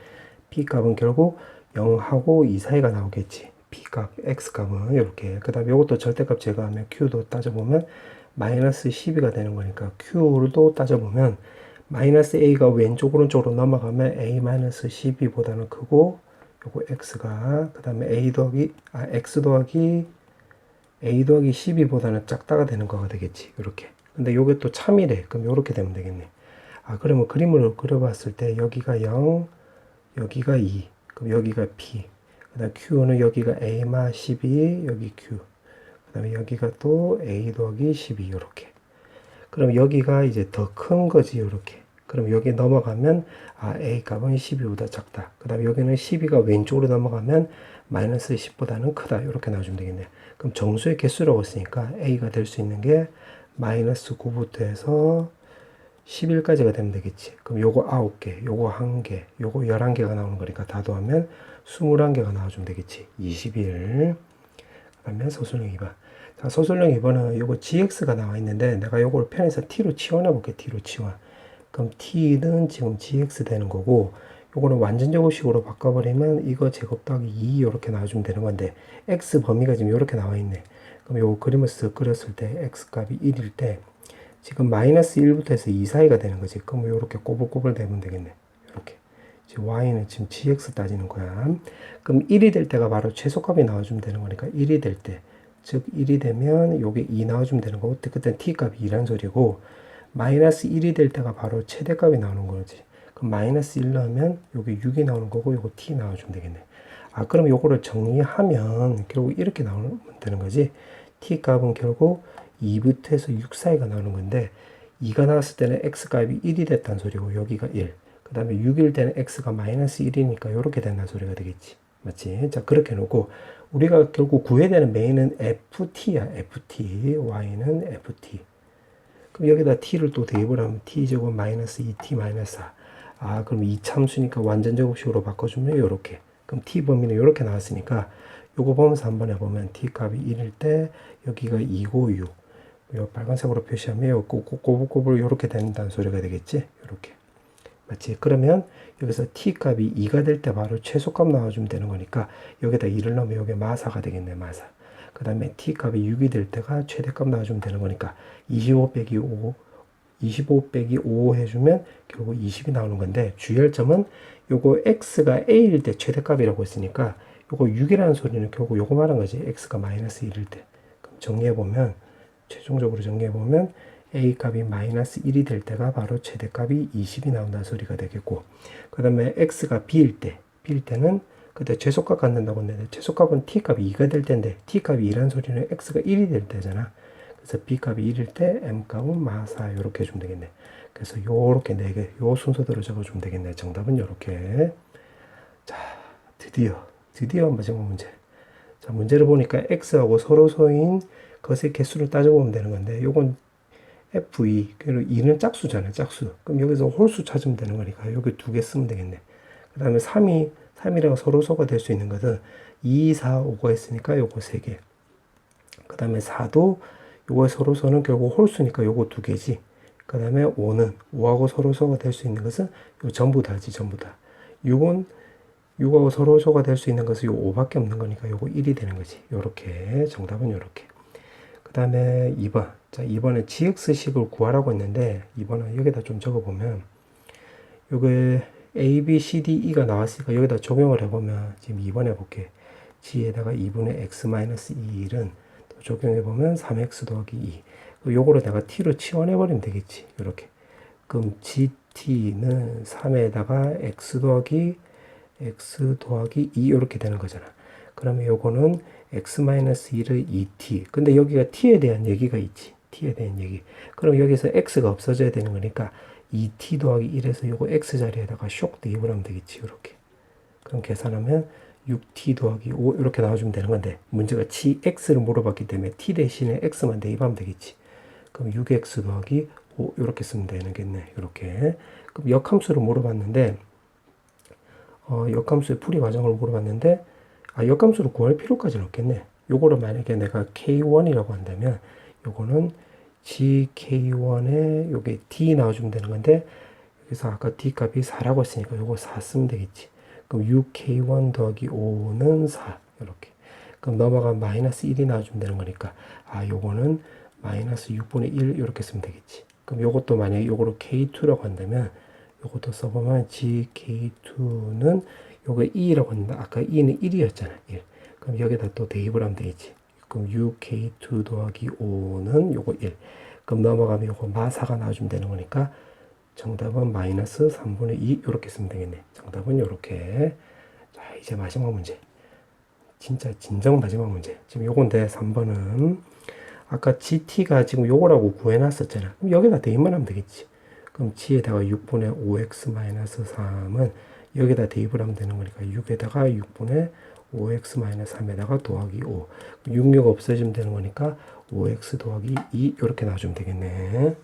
P값은 결국 0하고 2 사이가 나오겠지. P값, X값은 이렇게. 그 다음에 이것도 절대값 제거하면 Q도 따져보면 마이너스 12가 되는 거니까 Q도 따져보면 마이너스 A가 왼쪽 오른쪽으로 넘어가면 A 마이너스 12보다는 크고 요거 X가 그 다음에 X 더하기 A 더하기 12보다는 작다가 되는 거가 되겠지. 이렇게. 근데 요게 또 참이래. 그럼 요렇게 되면 되겠네. 그러면 그림을 그려봤을 때 여기가 0, 여기가 2, 그럼 여기가 P. 그 다음 Q는 여기가 A마 12, 여기 Q. 그 다음에 여기가 또 A 더하기 12, 요렇게. 그럼 여기가 이제 더 큰 거지, 요렇게. 그럼 여기 넘어가면 A 값은 12보다 작다. 그 다음에 여기는 12가 왼쪽으로 넘어가면 마이너스 10보다는 크다. 이렇게 나와주면 되겠네요. 그럼 정수의 개수라고 했으니까 A가 될 수 있는 게 마이너스 9부터 해서 11까지가 되면 되겠지. 그럼 요거 9개, 요거 1개, 요거 11개가 나오는 거니까 다 더하면 21개가 나와주면 되겠지. 21. 그 다음에 소설령 2번. 자, 소설령 2번은 요거 gx가 나와 있는데 내가 요걸 편에서 t로 치환해 볼게. t로 치환. 그럼 t는 지금 gx 되는 거고 요거는 완전 제곱식으로 바꿔버리면 이거 제곱 더하기 2 이렇게 나와주면 되는 건데 x 범위가 지금 이렇게 나와 있네. 그럼 요거 그림을 쓱 그렸을 때 x 값이 1일 때 지금 마이너스 1부터 해서 2 사이가 되는 거지. 그럼 이렇게 꼬불꼬불 되면 되겠네. 이렇게. 지금 y는 지금 gx 따지는 거야. 그럼 1이 될 때가 바로 최소값이 나와주면 되는 거니까 1이 될 때. 즉 1이 되면 요게 2 나와주면 되는 거고 그때 t값이 2란 소리고 마이너스 1이 될 때가 바로 최대값이 나오는 거지. 그럼 마이너스 1 넣으면 요게 6이 나오는 거고 요거 t 나와주면 되겠네. 그럼 요거를 정리하면 결국 이렇게 나오면 되는 거지. t 값은 결국 2부터 해서 6 사이가 나오는 건데 2가 나왔을 때는 x값이 1이 됐다는 소리고 여기가 1. 그 다음에 6일 때는 x가 마이너스 1이니까 이렇게 된다는 소리가 되겠지. 맞지? 자, 그렇게 놓고 우리가 결국 구해야 되는 메인은 ft야. ft. y는 ft. 그럼 여기다 t를 또 대입을 하면 t제곱 마이너스 2t 마이너스 4. 그럼 이 참수니까 완전 제곱식으로 바꿔주면 요렇게. 그럼 t 범위는 요렇게 나왔으니까 요거 보면서 한번 해보면 t 값이 1일 때 여기가 2고 6. 요 빨간색으로 표시하면 요 꼬불꼬불 요렇게 된다는 소리가 되겠지. 요렇게. 맞지? 그러면 여기서 t 값이 2가 될 때 바로 최소값 나와주면 되는 거니까 여기다 2를 넣으면 요게 마사가 되겠네. 마사. 그 다음에 t 값이 6이 될 때가 최대값 나와주면 되는 거니까 25 빼기 5 25 빼기 5 해주면 결국 20이 나오는 건데 주의할 점은 요거 x가 a일 때 최대값이라고 했으니까 요거 6이라는 소리는 결국 요거 말한 거지. x가 마이너스 1일 때. 그럼 정리해보면 최종적으로 정리해보면 a 값이 마이너스 1이 될 때가 바로 최대값이 20이 나온다는 소리가 되겠고 그 다음에 x가 b일 때는 그때 최소값 갖는다고 했는데 최소값은 t 값이 2가 될 때인데 t 값이 2라는 소리는 x가 1이 될 때잖아. 그래서 b 값이 1일 때 m 값은 마사 이렇게 해주면 되겠네. 그래서 요렇게 4개 요 순서대로 적어주면 되겠네. 정답은 요렇게. 자, 드디어 마지막 문제. 자, 문제를 보니까 x하고 서로서인 것의 개수를 따져보면 되는 건데 요건 f2 그리고 2는 짝수잖아요. 짝수. 그럼 여기서 홀수 찾으면 되는 거니까 여기 2개 쓰면 되겠네. 그 다음에 3이랑 서로서가 될 수 있는 것은 2, 4, 5가 있으니까 요거 3개. 그 다음에 4도 요거 서로서는 결국 홀수니까 요거 2개지. 그 다음에 5하고 서로서가 될 수 있는 것은 요 전부 다지. 전부 다. 6은 6하고 서로서가 될 수 있는 것은 요 5밖에 없는 거니까 요거 1이 되는 거지. 요렇게. 정답은 요렇게. 그 다음에 2번. 자, 2번은 gx식을 구하라고 했는데 2번은 여기다 좀 적어보면 요게 a, b, c, d, e가 나왔으니까 여기다 적용을 해보면 지금 2번 해볼게. g에다가 2분의 x-2은 또 적용해보면 3x 더하기 2. 요거를 내가 t로 치환해버리면 되겠지. 이렇게. 그럼 gt는 3에다가 x 더하기 2 이렇게 되는 거잖아. 그러면 요거는 x-1을 2t. 근데 여기가 t에 대한 얘기가 있지. t에 대한 얘기. 그럼 여기서 x가 없어져야 되는 거니까 2t 더하기 1에서 요거 x 자리에다가 쇽 대입을 하면 되겠지. 이렇게. 그럼 계산하면 6t 더하기 5 이렇게 나와주면 되는 건데 문제가 x를 물어봤기 때문에 t 대신에 x만 대입하면 되겠지. 그럼 6x 더하기 5 이렇게 쓰면 되겠네. 이렇게. 그럼 역함수를 물어봤는데 역함수의 풀이 과정을 물어봤는데 역함수를 구할 필요까지는 없겠네. 요거를 만약에 내가 k1이라고 한다면 요거는 gk1에 요게 d 나와주면 되는 건데 여기서 아까 d 값이 4라고 했으니까 요거 4 쓰면 되겠지. 그럼 6k1 더하기 5는 4 이렇게. 그럼 넘어가면 마이너스 1이 나와주면 되는 거니까 요거는 마이너스 6분의 1 이렇게 쓰면 되겠지. 그럼 요것도 만약에 요거를 k2라고 한다면 요것도 써보면 gk2는 요거 2라고 했는데 아까 2는 1이었잖아. 1. 그럼 여기다 또 대입을 하면 되겠지. 그럼 6k2 더하기 5는 요거 1. 그럼 넘어가면 요거 마사가 나와주면 되는 거니까 정답은 마이너스 3분의 2 이렇게 쓰면 되겠네. 정답은 요렇게. 자, 이제 마지막 문제. 진짜 진정 마지막 문제. 지금 요건데 3번은 아까 gt가 지금 요거라고 구해놨었잖아. 그럼 여기다 대입만 하면 되겠지. 그럼 g에다가 6분의 5x-3은 여기다 대입을 하면 되는 거니까 6에다가 6분의 5x-3에다가 더하기 5. 6, 6 없어지면 되는 거니까 5x 더하기 2 이렇게 나와주면 되겠네.